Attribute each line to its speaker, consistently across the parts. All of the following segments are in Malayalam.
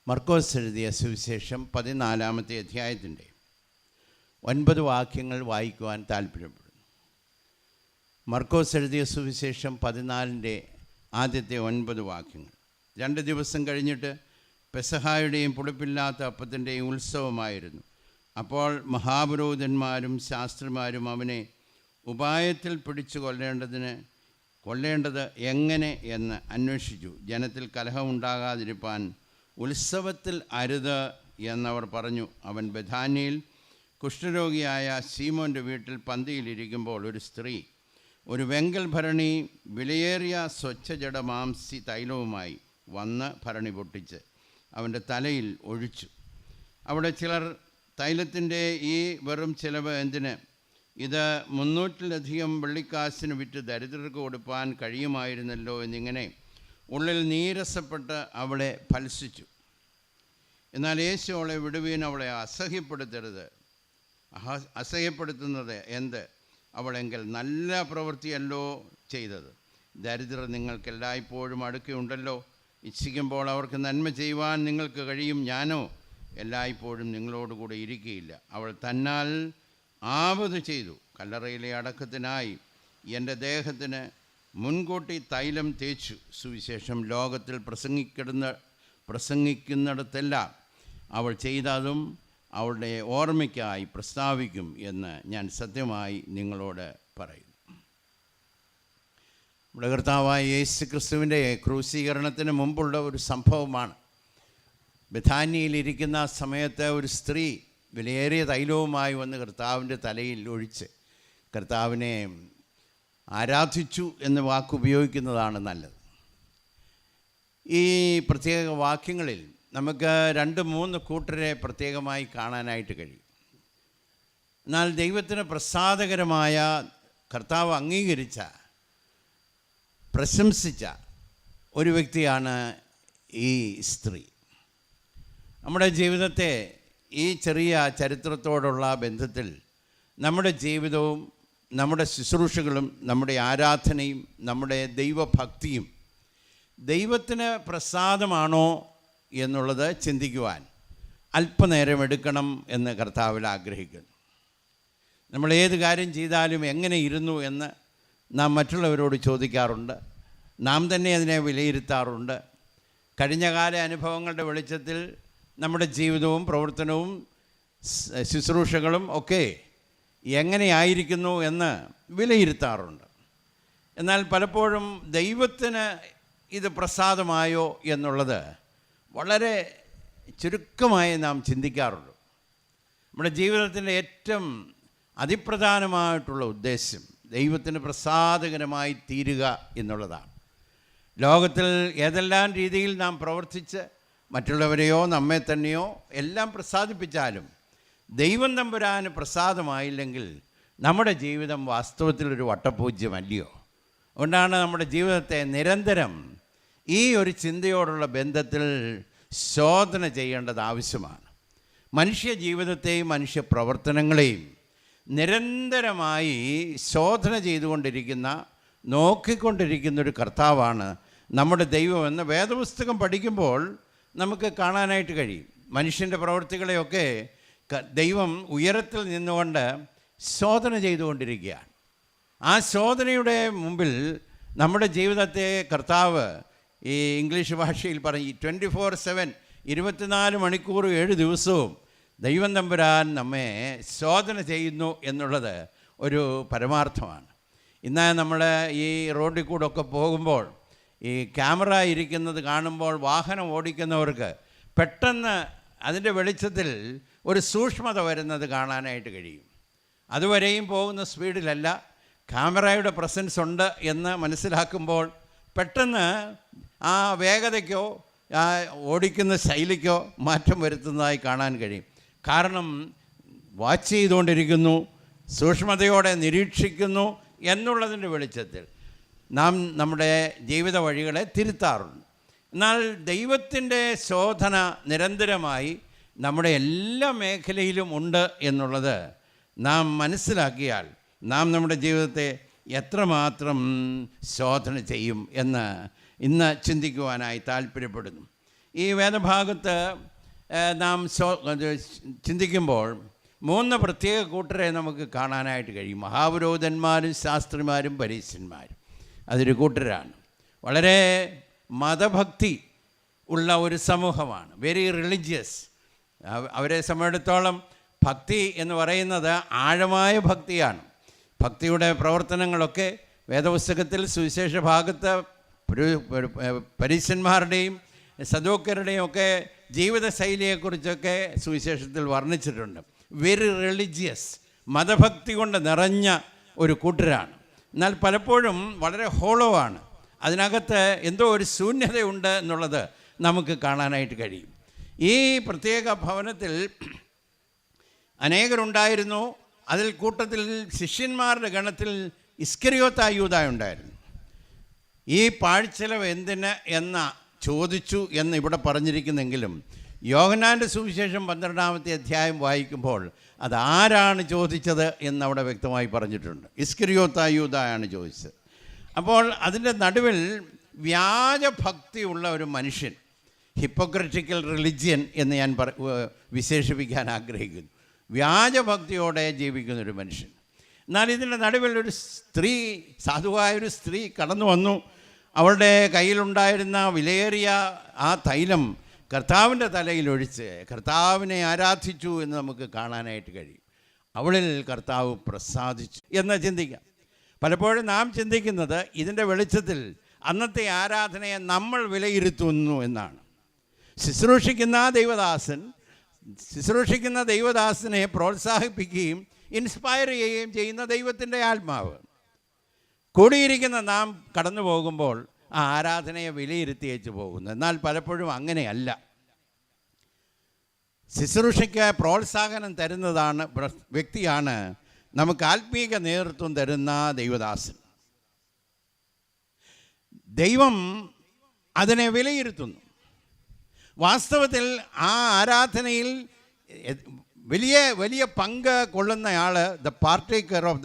Speaker 1: മർക്കോസ് എഴുതിയ സുവിശേഷം 14-ാമത്തെ അധ്യായത്തിൻ്റെ 9 വാക്യങ്ങൾ വായിക്കുവാൻ താല്പര്യപ്പെടുന്നു. മർക്കോസ് എഴുതിയ സുവിശേഷം 14-ന്റെ ആദ്യത്തെ 9 വാക്യങ്ങൾ. 2 ദിവസം കഴിഞ്ഞിട്ട് പെസഹായുടെയും പുളിപ്പില്ലാത്ത അപ്പത്തിൻ്റെയും ഉത്സവമായിരുന്നു. അപ്പോൾ മഹാപുരോഹിതന്മാരും ശാസ്ത്രിമാരും അവനെ ഉപായത്തിൽ പിടിച്ചു കൊല്ലേണ്ടത് എങ്ങനെ എന്ന് അന്വേഷിച്ചു. ജനത്തിൽ കലഹമുണ്ടാകാതിരിപ്പാൻ ഉത്സവത്തിൽ അരുത് എന്നവർ പറഞ്ഞു. അവൻ ബഥാന്യയിൽ കുഷ്ഠരോഗിയായ ശീമോൻ്റെ വീട്ടിൽ പന്തിയിലിരിക്കുമ്പോൾ ഒരു സ്ത്രീ ഒരു വെങ്കൽ ഭരണി വിലയേറിയ സ്വച്ഛജടമാംസി തൈലവുമായി വന്ന് ഭരണി പൊട്ടിച്ച് അവൻ്റെ തലയിൽ ഒഴിച്ചു. അവിടെ ചിലർ തൈലത്തിൻ്റെ ഈ വെറും ചിലവ് എന്തിന്? ഇത് 300-ലധികം വെള്ളിക്കാശിന് വിറ്റ് ദരിദ്രർക്ക് കൊടുപ്പാൻ കഴിയുമായിരുന്നല്ലോ എന്നിങ്ങനെ ഉള്ളിൽ നീരസപ്പെട്ട് അവളെ ഫലസിച്ചു. എന്നാൽ യേശു അവളെ വിടുവീൻ, അവളെ അസഹ്യപ്പെടുത്തരുത്. അസഹ്യപ്പെടുത്തുന്നത് എന്ത്? അവളെങ്കിൽ നല്ല പ്രവൃത്തിയല്ലോ ചെയ്തത്. ദരിദ്രർ നിങ്ങൾക്ക് എല്ലായ്പ്പോഴും അടുക്കെയുണ്ടല്ലോ. ഇച്ഛിക്കുമ്പോൾ അവർക്ക് നന്മ ചെയ്യുവാൻ നിങ്ങൾക്ക് കഴിയും. ഞാനോ എല്ലായ്പ്പോഴും നിങ്ങളോടുകൂടെ ഇരിക്കുകയില്ല. അവൾ തന്നാൽ ആവത് ചെയ്തു. കല്ലറയിലെ അടക്കത്തിനായി എൻ്റെ ദേഹത്തിന് മുൻകൂട്ടി തൈലം തേച്ചു. സുവിശേഷം ലോകത്തിൽ പ്രസംഗിക്കുന്നിടത്തെല്ലാം അവൾ ചെയ്തതും അവളുടെ ഓർമ്മയ്ക്കായി പ്രസ്താവിക്കും എന്ന് ഞാൻ സത്യമായി നിങ്ങളോട് പറയുന്നു. നമ്മുടെ കർത്താവായ യേശു ക്രിസ്തുവിൻ്റെ ക്രൂശീകരണത്തിന് മുമ്പുള്ള ഒരു സംഭവമാണ്. ബഥാന്യയിലിരിക്കുന്ന സമയത്ത് ഒരു സ്ത്രീ വിലയേറിയ തൈലവുമായി വന്ന് കർത്താവിൻ്റെ തലയിൽ ഒഴിച്ച് കർത്താവിനെ ആരാധിച്ചു എന്ന വാക്ക് ഉപയോഗിക്കുന്നതാണ് നല്ലത്. ഈ പ്രത്യേക വാക്യങ്ങളിൽ നമുക്ക് 2-3 കൂട്ടരെ പ്രത്യേകമായി കാണാനായിട്ട് കഴിയും. എന്നാൽ ദൈവത്തിന് പ്രസാദകരമായ, കർത്താവ് അംഗീകരിച്ച, പ്രശംസിച്ച ഒരു വ്യക്തിയാണ് ഈ സ്ത്രീ. നമ്മുടെ ജീവിതത്തെ ഈ ചെറിയ ചരിത്രത്തോടുള്ള ബന്ധത്തിൽ നമ്മുടെ ജീവിതവും നമ്മുടെ ശുശ്രൂഷകളും നമ്മുടെ ആരാധനയും നമ്മുടെ ദൈവഭക്തിയും ദൈവത്തിന് പ്രസാദമാണോ എന്നുള്ളത് ചിന്തിക്കുവാൻ അല്പനേരം എടുക്കണം എന്ന് കർത്താവിൽ ആഗ്രഹിക്കുന്നു. നമ്മൾ ഏത് കാര്യം ചെയ്താലും എങ്ങനെ ഇരുന്നു എന്ന് നാം മറ്റുള്ളവരോട് ചോദിക്കാറുണ്ട്. നാം തന്നെ അതിനെ വിലയിരുത്താറുണ്ട്. കഴിഞ്ഞകാല അനുഭവങ്ങളുടെ വെളിച്ചത്തിൽ നമ്മുടെ ജീവിതവും പ്രവർത്തനവും ശുശ്രൂഷകളും ഒക്കെ എങ്ങനെയായിരിക്കുന്നു എന്ന് വിലയിരുത്താറുണ്ട്. എന്നാൽ പലപ്പോഴും ദൈവത്തിന് ഇത് പ്രസാദമായോ എന്നുള്ളത് വളരെ ചുരുക്കമായി നാം ചിന്തിക്കാറുള്ളൂ. നമ്മുടെ ജീവിതത്തിൻ്റെ ഏറ്റവും അതിപ്രധാനമായിട്ടുള്ള ഉദ്ദേശ്യം ദൈവത്തിന് പ്രസാദകരമായി തീരുക എന്നുള്ളതാണ്. ലോകത്തിൽ ഏതെല്ലാം രീതിയിൽ നാം പ്രവർത്തിച്ച് മറ്റുള്ളവരെയോ നമ്മെ തന്നെയോ എല്ലാം പ്രസാദിപ്പിച്ചാലും ദൈവം തമ്പുരാന് പ്രസാദമായില്ലെങ്കിൽ നമ്മുടെ ജീവിതം വാസ്തവത്തിലൊരു വട്ടപൂജ്യമല്ലയോ? അതുകൊണ്ടാണ് നമ്മുടെ ജീവിതത്തെ നിരന്തരം ഈ ഒരു ചിന്തയോടുള്ള ബന്ധത്തിൽ ശോധന ചെയ്യേണ്ടത് ആവശ്യമാണ്. മനുഷ്യ ജീവിതത്തെയും മനുഷ്യ പ്രവർത്തനങ്ങളെയും നിരന്തരമായി ശോധന ചെയ്തുകൊണ്ടിരിക്കുന്ന, നോക്കിക്കൊണ്ടിരിക്കുന്നൊരു കർത്താവാണ് നമ്മുടെ ദൈവമെന്ന് വേദപുസ്തകം പഠിക്കുമ്പോൾ നമുക്ക് കാണാനായിട്ട് കഴിയും. മനുഷ്യൻ്റെ പ്രവൃത്തികളെയൊക്കെ ദൈവം ഉയരത്തിൽ നിന്നുകൊണ്ട് ശോധന ചെയ്തുകൊണ്ടിരിക്കുകയാണ്. ആ ശോധനയുടെ മുമ്പിൽ നമ്മുടെ ജീവിതത്തെ കർത്താവ്, ഈ ഇംഗ്ലീഷ് ഭാഷയിൽ പറയും, 24/7 24 മണിക്കൂർ 7 ദിവസവും ദൈവം തമ്പുരാൻ നമ്മെ ശോധന ചെയ്യുന്നു എന്നുള്ളത് ഒരു പരമാർത്ഥമാണ്. ഇന്ന് നമ്മൾ ഈ റോഡിൽ കൂടെ ഒക്കെ പോകുമ്പോൾ ഈ ക്യാമറ ഇരിക്കുന്നത് കാണുമ്പോൾ വാഹനം ഓടിക്കുന്നവർക്ക് പെട്ടെന്ന് അതിൻ്റെ വെളിച്ചത്തിൽ ഒരു സൂക്ഷ്മത വരുന്നത് കാണാനായിട്ട് കഴിയും. അതുവരെയും പോകുന്ന സ്പീഡിലല്ല, ക്യാമറയുടെ പ്രസൻസ് ഉണ്ട് എന്ന് മനസ്സിലാക്കുമ്പോൾ പെട്ടെന്ന് ആ വേഗതയ്ക്കോ ആ ഓടിക്കുന്ന ശൈലിക്കോ മാറ്റം വരുത്തുന്നതായി കാണാൻ കഴിയും. കാരണം വാച്ച് ചെയ്തുകൊണ്ടിരിക്കുന്നു, സൂക്ഷ്മതയോടെ നിരീക്ഷിക്കുന്നു എന്നുള്ളതിൻ്റെ വെളിച്ചത്തിൽ നാം നമ്മുടെ ജീവിത വഴികളെ തിരുത്താറുണ്ട്. എന്നാൽ ദൈവത്തിൻ്റെ ശോധന നിരന്തരമായി നമ്മുടെ എല്ലാ മേഖലയിലും ഉണ്ട് എന്നുള്ളത് നാം മനസ്സിലാക്കിയാൽ നാം നമ്മുടെ ജീവിതത്തെ എത്രമാത്രം ശോധന ചെയ്യും എന്ന് ഇന്ന് ചിന്തിക്കുവാനായി താല്പര്യപ്പെടുന്നു. ഈ വേദഭാഗത്ത് നാം ചിന്തിക്കുമ്പോൾ 3 പ്രത്യേക കൂട്ടരെ നമുക്ക് കാണാനായിട്ട് കഴിയും. മഹാപുരോഹിതന്മാരും ശാസ്ത്രിമാരും പരീശന്മാരും അതൊരു കൂട്ടരാണ്. വളരെ മതഭക്തി ഉള്ള ഒരു സമൂഹമാണ്. Very religious. അവരെ സംബന്ധിച്ചിടത്തോളം ഭക്തി എന്ന് പറയുന്നത് ആഴമായ ഭക്തിയാണ്. ഭക്തിയുടെ പ്രവർത്തനങ്ങളൊക്കെ വേദപുസ്തകത്തിൽ സുവിശേഷ ഭാഗത്ത് പരീശന്മാരുടെയും സദൂക്യരുടെയും ഒക്കെ ജീവിതശൈലിയെക്കുറിച്ചൊക്കെ സുവിശേഷത്തിൽ വർണ്ണിച്ചിട്ടുണ്ട്. വെരി റിലീജിയസ്, മതഭക്തി കൊണ്ട് നിറഞ്ഞ ഒരു കൂട്ടരാണ്. എന്നാൽ പലപ്പോഴും വളരെ ഹോളോ ആണ്. അതിനകത്ത് എന്തോ ഒരു ശൂന്യതയുണ്ട് എന്നുള്ളത് നമുക്ക് കാണാനായിട്ട് കഴിയും. ഈ പ്രത്യേക ഭവനത്തിൽ അനേകരുണ്ടായിരുന്നു. അതിൽ കൂട്ടത്തിൽ ശിഷ്യന്മാരുടെ ഗണത്തിൽ ഇസ്കരിയോത്തായ യൂദാ ഉണ്ടായിരുന്നു. ഈ പാഴ്ചെലവ് എന്തിന് എന്ന ചോദിച്ചു എന്ന് ഇവിടെ പറഞ്ഞിരിക്കുന്നെങ്കിലും യോഹന്നാൻ്റെ സുവിശേഷം 12-ാമത്തെ അധ്യായം വായിക്കുമ്പോൾ അതാരാണ് ചോദിച്ചത് എന്നവിടെ വ്യക്തമായി പറഞ്ഞിട്ടുണ്ട്. ഇസ്കരിയോത്തായ യൂദായാണ് ചോദിച്ചത്. അപ്പോൾ അതിൻ്റെ നടുവിൽ വ്യാജഭക്തിയുള്ള ഒരു മനുഷ്യൻ, ഹിപ്പോക്രറ്റിക്കൽ റിലിജിയൻ എന്ന് ഞാൻ വിശേഷിപ്പിക്കാൻ ആഗ്രഹിക്കുന്നു. വ്യാജഭക്തിയോടെ ജീവിക്കുന്നൊരു മനുഷ്യൻ. എന്നാൽ ഇതിൻ്റെ നടുവിൽ ഒരു സ്ത്രീ, സാധുവായൊരു സ്ത്രീ കടന്നു വന്നു. അവളുടെ കയ്യിലുണ്ടായിരുന്ന വിലയേറിയ ആ തൈലം കർത്താവിൻ്റെ തലയിൽ ഒഴിച്ച് കർത്താവിനെ ആരാധിച്ചു എന്ന് നമുക്ക് കാണാനായിട്ട് കഴിയും. അവളിൽ കർത്താവ് പ്രസാദിച്ചു എന്ന് ചിന്തിക്കാം. പലപ്പോഴും നാം ചിന്തിക്കുന്നത് ഇതിൻ്റെ വെളിച്ചത്തിൽ അന്നത്തെ ആരാധനയെ നമ്മൾ വിലയിരുത്തുന്നു എന്നാണ്. ശുശ്രൂഷിക്കുന്ന ദൈവദാസനെ പ്രോത്സാഹിപ്പിക്കുകയും ഇൻസ്പയർ ചെയ്യുകയും ചെയ്യുന്ന ദൈവത്തിൻ്റെ ആത്മാവ്. കൂടിയിരിക്കുന്ന നാം കടന്നു പോകുമ്പോൾ ആ ആരാധനയെ വിലയിരുത്തിയേച്ച് പോകുന്നു. എന്നാൽ പലപ്പോഴും അങ്ങനെയല്ല. ശുശ്രൂഷയ്ക്ക് പ്രോത്സാഹനം തരുന്നതാണ് വ്യക്തിയാണ് നമുക്ക് ആത്മീക നേതൃത്വം തരുന്ന ദൈവദാസൻ. ദൈവം അതിനെ വിലയിരുത്തുന്നു. വാസ്തവത്തിൽ ആ ആരാധനയിൽ വലിയ വലിയ പങ്ക് കൊള്ളുന്നയാൾ, the partaker of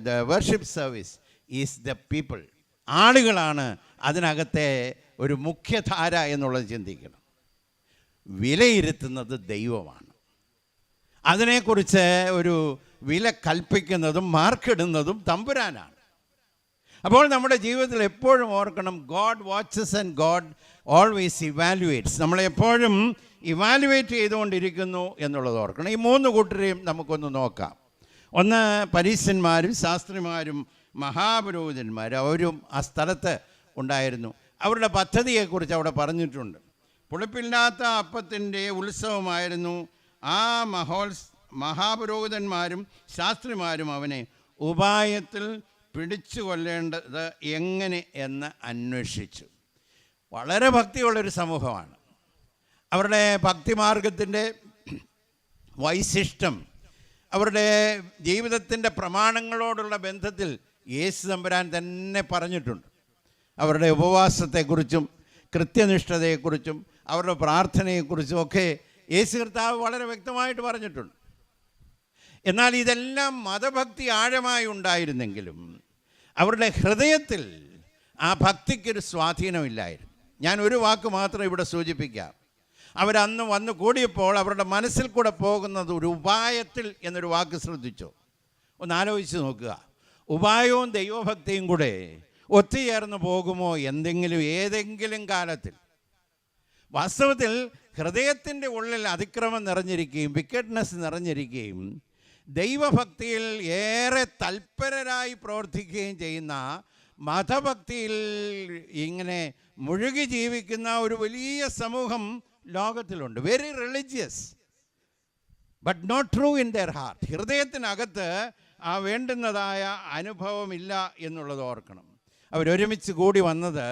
Speaker 1: the worship service is the people. ആളുകളാണ് അതിനകത്തെ ഒരു മുഖ്യധാര എന്നുള്ളത് ചിന്തിക്കണം. വിലയിരുത്തുന്നത് ദൈവമാണ്. അതിനെക്കുറിച്ച് ഒരു വില കൽപ്പിക്കുന്നതും മാർക്കിടുന്നതും തമ്പുരാനാണ്. അപ്പോൾ നമ്മുടെ ജീവിതത്തിൽ എപ്പോഴും ഓർക്കണം, God watches and God always evaluates. നമ്മളെപ്പോഴും ഇവാലുവേറ്റ് ചെയ്തുകൊണ്ടിരിക്കുന്നു എന്നുള്ളത് ഓർക്കണം. ഈ 3 കൂട്ടരെയും നമുക്കൊന്ന് നോക്കാം. ഒന്ന് പരീശന്മാരും ശാസ്ത്രിമാരും മഹാപുരോഹിതന്മാരും. അവരും ആ സ്ഥലത്ത് ഉണ്ടായിരുന്നു. അവരുടെ പദ്ധതിയെക്കുറിച്ച് അവിടെ പറഞ്ഞിട്ടുണ്ട്. പുളിപ്പില്ലാത്ത അപ്പത്തിൻ്റെ ഉത്സവമായിരുന്നു. ആ മഹാപുരോഹിതന്മാരും ശാസ്ത്രിമാരും അവനെ ഉപായത്തിൽ പിടിച്ചു കൊല്ലേണ്ടത് എങ്ങനെ എന്ന് അന്വേഷിച്ചു. വളരെ ഭക്തിയുള്ളൊരു സമൂഹമാണ്. അവരുടെ ഭക്തിമാർഗത്തിൻ്റെ വൈശിഷ്ട്യം, അവരുടെ ജീവിതത്തിൻ്റെ പ്രമാണങ്ങളോടുള്ള ബന്ധത്തിൽ യേശു തമ്പുരാൻ തന്നെ പറഞ്ഞിട്ടുണ്ട്. അവരുടെ ഉപവാസത്തെക്കുറിച്ചും കൃത്യനിഷ്ഠതയെക്കുറിച്ചും അവരുടെ പ്രാർത്ഥനയെക്കുറിച്ചും ഒക്കെ യേശു കർത്താവ് വളരെ വ്യക്തമായിട്ട് പറഞ്ഞിട്ടുണ്ട്. എന്നാൽ ഇതെല്ലാം മതഭക്തി ആഴമായി ഉണ്ടായിരുന്നെങ്കിലും അവരുടെ ഹൃദയത്തിൽ ആ ഭക്തിക്കൊരു സ്വാധീനമില്ലായിരുന്നു. ഞാൻ ഒരു വാക്ക് മാത്രം ഇവിടെ സൂചിപ്പിക്കാം. അവരന്ന് വന്ന് കൂടിയപ്പോൾ അവരുടെ മനസ്സിൽ കൂടെ പോകുന്നത് ഒരു ഉപായത്തിൽ എന്നൊരു വാക്ക് ശ്രദ്ധിച്ചോ? ഒന്ന് ആലോചിച്ച് നോക്കുക. ഉപായവും ദൈവഭക്തിയും കൂടെ ഒത്തുചേർന്ന് പോകുമോ ഏതെങ്കിലും കാലത്തിൽ? വാസ്തവത്തിൽ ഹൃദയത്തിൻ്റെ ഉള്ളിൽ അതിക്രമം നിറഞ്ഞിരിക്കുകയും വിക്കറ്റ്നെസ് നിറഞ്ഞിരിക്കുകയും ദൈവഭക്തിയിൽ ഏറെ തൽപരരായി പ്രവർത്തിക്കുകയും ചെയ്യുന്ന, മതഭക്തിയിൽ ഇങ്ങനെ മുഴുകി ജീവിക്കുന്ന ഒരു വലിയ സമൂഹം ലോകത്തിലുണ്ട്. Very religious but not true in their heart. ഹൃദയത്തിനകത്ത് ആ വേണ്ടുന്നതായ അനുഭവമില്ല എന്നുള്ളത് ഓർക്കണം. അവരൊരുമിച്ച് കൂടി വന്നത്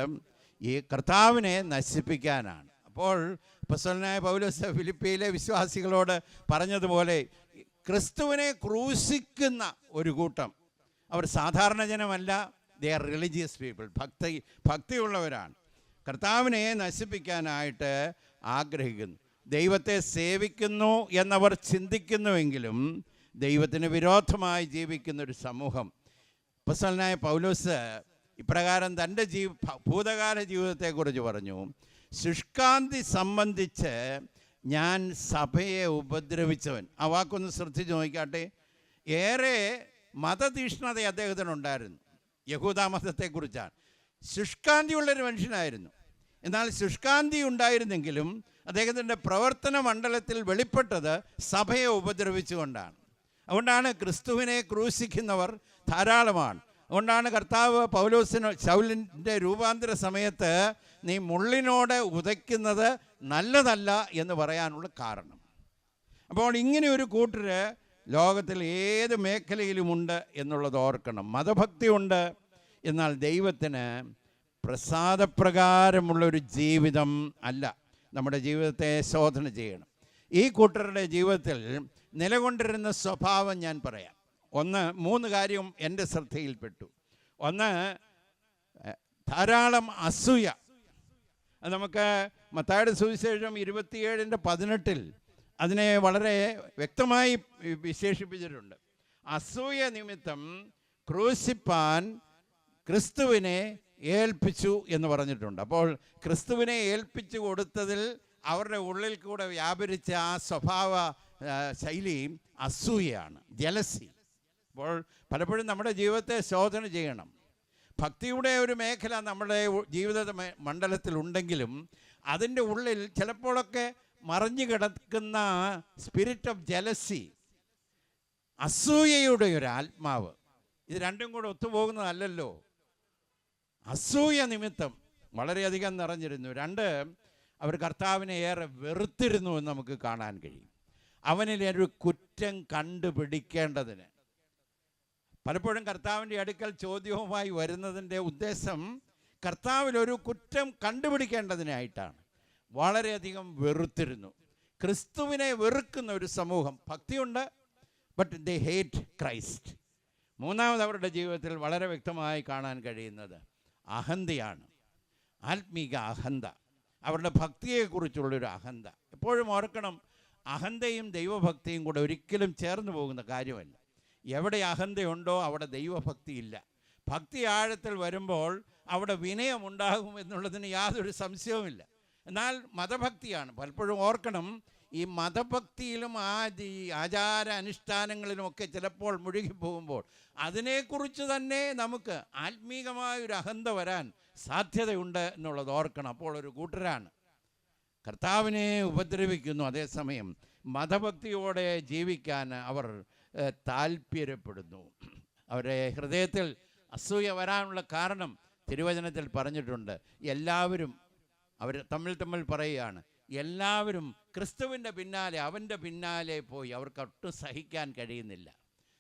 Speaker 1: ഈ കർത്താവിനെ നശിപ്പിക്കാനാണ്. അപ്പോൾ അപ്പോസ്തലനായ പൗലോസ് ഫിലിപ്പിയിലെ വിശ്വാസികളോട് പറഞ്ഞതുപോലെ ക്രിസ്തുവിനെ ക്രൂശിക്കുന്ന ഒരു കൂട്ടം. അവർ സാധാരണ ജനമല്ല, ദേ ആർ റിലീജിയസ് പീപ്പിൾ. ഭക്തിയുള്ളവരാണ്. കർത്താവിനെ നശിപ്പിക്കാനായിട്ട് ആഗ്രഹിക്കുന്നു. ദൈവത്തെ സേവിക്കുന്നു എന്നവർ ചിന്തിക്കുന്നുവെങ്കിലും ദൈവത്തിന് വിരോധമായി ജീവിക്കുന്നൊരു സമൂഹം. അപ്പോസ്തലനായ പൗലോസ് ഇപ്രകാരം തൻ്റെ ഭൂതകാല ജീവിതത്തെക്കുറിച്ച് പറഞ്ഞു. ശുഷ്കാന്തി സംബന്ധിച്ച് ഞാൻ സഭയെ ഉപദ്രവിച്ചവൻ. ആ വാക്കൊന്ന് ശ്രദ്ധിച്ച് നോക്കിക്കാട്ടെ. ഏറെ മതതീഷ്ണത അദ്ദേഹത്തിനുണ്ടായിരുന്നു. യഹൂദ മതത്തെക്കുറിച്ചാണ്. ശുഷ്കാന്തിയുള്ളൊരു മനുഷ്യനായിരുന്നു. എന്നാൽ ശുഷ്കാന്തി ഉണ്ടായിരുന്നെങ്കിലും അദ്ദേഹത്തിൻ്റെ പ്രവർത്തന മണ്ഡലത്തിൽ വെളിപ്പെട്ടത് സഭയെ ഉപദ്രവിച്ചുകൊണ്ടാണ്. അതുകൊണ്ടാണ് ക്രിസ്തുവിനെ ക്രൂശിക്കുന്നവർ ധാരാളമാണ്. അതുകൊണ്ടാണ് കർത്താവ് ശൗലിൻ്റെ രൂപാന്തര സമയത്ത് നീ മുള്ളിനോട് ഉதைക്കുന്നത് നല്ലതല്ല എന്ന് പറയാനുള്ള കാരണം. അപ്പോൾ ഇങ്ങനെ ഒരു കൂട്ടർ ലോകത്തിൽ ഏത് മേഖലയിലുമുണ്ട് എന്നുള്ളത് ഓർക്കണം. മതഭക്തിയുണ്ട്, എന്നാൽ ദൈവത്തിന് പ്രസാദപ്രകാരമുള്ളൊരു ജീവിതം അല്ല. നമ്മുടെ ജീവിതത്തെ ശോധന ചെയ്യണം. ഈ കൂട്ടരുടെ ജീവിതത്തിൽ നിലകൊണ്ടിരുന്ന സ്വഭാവം ഞാൻ പറയാം. മൂന്ന് കാര്യം എൻ്റെ ശ്രദ്ധയിൽപ്പെട്ടു. ഒന്ന്, ധാരാളം അസൂയ. അത് നമുക്ക് മത്തായിയുടെ സുവിശേഷം 27:18 അതിനെ വളരെ വ്യക്തമായി വിശേഷിപ്പിച്ചിട്ടുണ്ട്. അസൂയ നിമിത്തം ക്രൂശിപ്പാൻ ക്രിസ്തുവിനെ ഏൽപ്പിച്ചു എന്ന് പറഞ്ഞിട്ടുണ്ട്. അപ്പോൾ ക്രിസ്തുവിനെ ഏൽപ്പിച്ചു കൊടുത്തതിൽ അവരുടെ ഉള്ളിൽ കൂടെ വ്യാപരിച്ച ആ സ്വഭാവ ശൈലി അസൂയയാണ്, ജലസി. അപ്പോൾ പലപ്പോഴും നമ്മുടെ ജീവിതത്തെ ശോധന ചെയ്യണം. ഭക്തിയുടെ ഒരു മേഖല നമ്മുടെ ജീവിത മണ്ഡലത്തിലുണ്ടെങ്കിലും അതിൻ്റെ ഉള്ളിൽ ചിലപ്പോഴൊക്കെ മറിഞ്ഞു കിടക്കുന്ന സ്പിരിറ്റ് ഓഫ് ജലസി, അസൂയയുടെ ഒരു ആത്മാവ്. ഇത് രണ്ടും കൂടെ ഒത്തുപോകുന്നതല്ലല്ലോ. അസൂയ നിമിത്തം വളരെയധികം നിറഞ്ഞിരുന്നു. അവർ കർത്താവിനെ ഏറെ വെറുത്തിരുന്നു എന്ന് നമുക്ക് കാണാൻ കഴിയും. അവനിൽ ഒരു കുറ്റം കണ്ടുപിടിക്കേണ്ടതിന് പലപ്പോഴും കർത്താവിൻ്റെ അടുക്കൽ ചോദ്യവുമായി വരുന്നതിൻ്റെ ഉദ്ദേശം കർത്താവിലൊരു കുറ്റം കണ്ടുപിടിക്കേണ്ടതിനായിട്ടാണ്. വളരെയധികം വെറുത്തിരുന്നു. ക്രിസ്തുവിനെ വെറുക്കുന്ന ഒരു സമൂഹം. ഭക്തിയുണ്ട്, ബട്ട് ദേ ഹേറ്റ് ക്രൈസ്റ്റ്. മൂന്നാമത് അവരുടെ ജീവിതത്തിൽ വളരെ വ്യക്തമായി കാണാൻ കഴിയുന്നത് അഹന്തയാണ്, ആത്മീക അഹന്ത. അവരുടെ ഭക്തിയെക്കുറിച്ചുള്ളൊരു അഹന്ത. എപ്പോഴും ഓർക്കണം, അഹന്തയും ദൈവഭക്തിയും കൂടെ ഒരിക്കലും ചേർന്ന് പോകുന്ന കാര്യമല്ല. എവിടെ അഹന്തയുണ്ടോ അവിടെ ദൈവഭക്തി ഇല്ല. ഭക്തി ആഴത്തിൽ വരുമ്പോൾ അവിടെ വിനയമുണ്ടാകും എന്നുള്ളതിന് യാതൊരു സംശയവുമില്ല. എന്നാൽ മതഭക്തിയാണ്. പലപ്പോഴും ഓർക്കണം, ഈ മതഭക്തിയിലും ആചാര അനുഷ്ഠാനങ്ങളിലുമൊക്കെ ചിലപ്പോൾ മുഴുകിപ്പോകുമ്പോൾ അതിനെക്കുറിച്ച് തന്നെ നമുക്ക് ആത്മീകമായൊരു അഹന്ത വരാൻ സാധ്യതയുണ്ട് എന്നുള്ളത് ഓർക്കണം. അപ്പോൾ ഒരു കൂട്ടരാണ് കർത്താവിനെ ഉപദ്രവിക്കുന്നു, അതേസമയം മതഭക്തിയോടെ ജീവിക്കാൻ അവർ താല്പര്യപ്പെടുന്നു. അവരുടെ ഹൃദയത്തിൽ അസൂയ വരാനുള്ള കാരണം തിരുവചനത്തിൽ പറഞ്ഞിട്ടുണ്ട്. എല്ലാവരും അവർ തമ്മിൽ പറയുകയാണ്, എല്ലാവരും ക്രിസ്തുവിൻ്റെ പിന്നാലെ, അവൻ്റെ പിന്നാലെ പോയി. അവർക്ക് ഒട്ടും സഹിക്കാൻ കഴിയുന്നില്ല.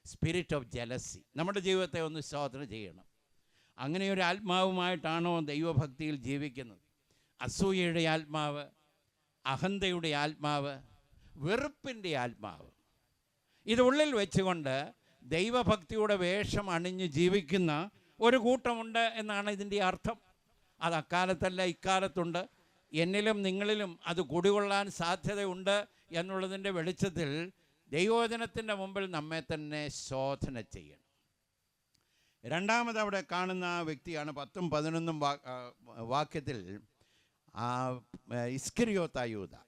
Speaker 1: Spirit of jealousy. നമ്മുടെ ജീവിതത്തെ ഒന്ന് ശോധന ചെയ്യണം. അങ്ങനെയൊരു ആത്മാവുമായിട്ടാണോ ദൈവഭക്തിയിൽ ജീവിക്കുന്നത്? അസൂയയുടെ ആത്മാവ്, അഹന്തയുടെ ആത്മാവ്, വെറുപ്പിൻ്റെ ആത്മാവ്, ഇത് ഉള്ളിൽ വെച്ചുകൊണ്ട് ദൈവഭക്തിയുടെ വേഷം അണിഞ്ഞ് ജീവിക്കുന്ന ഒരു കൂട്ടമുണ്ട് എന്നാണ് ഇതിൻ്റെ അർത്ഥം. അത് അക്കാലത്തല്ല, ഇക്കാലത്തുണ്ട്. എന്നിലും നിങ്ങളിലും അത് കുടികൊള്ളാൻ സാധ്യതയുണ്ട് എന്നുള്ളതിൻ്റെ വെളിച്ചത്തിൽ ദൈവവചനത്തിൻ്റെ മുമ്പിൽ നമ്മെ തന്നെ ശോധന ചെയ്യണം. രണ്ടാമത് അവിടെ കാണുന്ന വ്യക്തിയാണ് 10-11 വാക്യത്തിൽ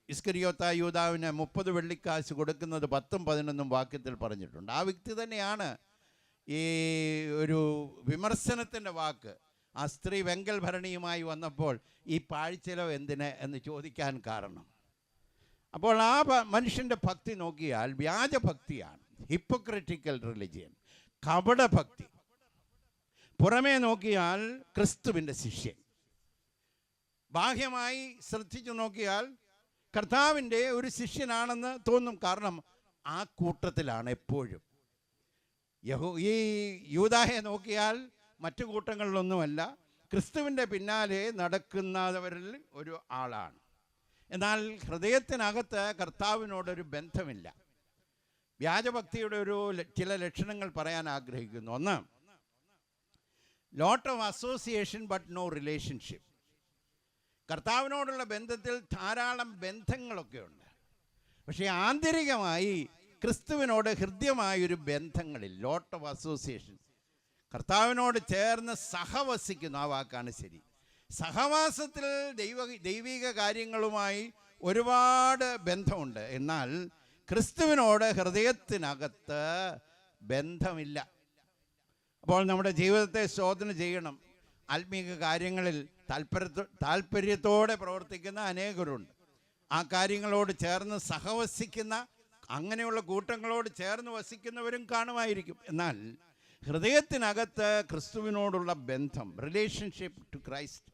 Speaker 1: ഇസ്കരിയോത്തായൂദാവിന് 30 വെള്ളിക്കാശ് കൊടുക്കുന്നത് 10-11 വാക്യത്തിൽ പറഞ്ഞിട്ടുണ്ട്. ആ വ്യക്തി തന്നെയാണ് ഈ ഒരു വിമർശനത്തിൻ്റെ വാക്ക്. ആ സ്ത്രീ വെങ്കൽ ഭരണിയുമായി വന്നപ്പോൾ ഈ പാഴ്ചെലവ് എന്തിന് എന്ന് ചോദിക്കാൻ കാരണം. അപ്പോൾ ആ മനുഷ്യൻ്റെ ഭക്തി നോക്കിയാൽ വ്യാജഭക്തിയാണ്, ഹിപ്പോക്രറ്റിക്കൽ റിലിജിയൻ, കപടഭക്തി. പുറമേ നോക്കിയാൽ ക്രിസ്തുവിൻ്റെ ശിഷ്യൻ, ബാഹ്യമായി ശ്രദ്ധിച്ചു നോക്കിയാൽ കർത്താവിൻ്റെ ഒരു ശിഷ്യനാണെന്ന് തോന്നും. കാരണം ആ കൂട്ടത്തിലാണ് എപ്പോഴും. ഈ യൂദായെ നോക്കിയാൽ മറ്റു കൂട്ടങ്ങളിലൊന്നുമല്ല, ക്രിസ്തുവിൻ്റെ പിന്നാലെ നടക്കുന്നവരിൽ ഒരു ആളാണ്. എന്നാൽ ഹൃദയത്തിനകത്ത് കർത്താവിനോടൊരു ബന്ധമില്ല. വ്യാജഭക്തിയുടെ ചില ലക്ഷണങ്ങൾ പറയാൻ ആഗ്രഹിക്കുന്നു. ഒന്ന്, lot of association but no relationship. കർത്താവിനോടുള്ള ബന്ധത്തിൽ ധാരാളം ബന്ധങ്ങളൊക്കെ ഉണ്ട്, പക്ഷേ ആന്തരികമായി ക്രിസ്തുവിനോട് ഹൃദ്യമായൊരു ബന്ധങ്ങളിൽ. ലോട്ട് ഓഫ് അസോസിയേഷൻ, കർത്താവിനോട് ചേർന്ന് സഹവസിക്കുന്നു, ആ വാക്കാണ് ശരി. സഹവാസത്തിൽ ദൈവിക കാര്യങ്ങളുമായി ഒരുപാട് ബന്ധമുണ്ട്. എന്നാൽ ക്രിസ്തുവിനോട് ഹൃദയത്തിനകത്ത് ബന്ധമില്ല. അപ്പോൾ നമ്മുടെ ജീവിതത്തെ ശോധന ചെയ്യണം. ആത്മീക കാര്യങ്ങളിൽ താല്പര്യത്തോടെ പ്രവർത്തിക്കുന്ന അനേകരുണ്ട്. ആ കാര്യങ്ങളോട് ചേർന്ന് സഹവസിക്കുന്ന, അങ്ങനെയുള്ള കൂട്ടങ്ങളോട് ചേർന്ന് വസിക്കുന്നവരും കാണുമായിരിക്കും. എന്നാൽ ഹൃദയത്തിനകത്ത് ക്രിസ്തുവിനോടുള്ള ബന്ധം, റിലേഷൻഷിപ്പ് ടു ക്രൈസ്റ്റ്,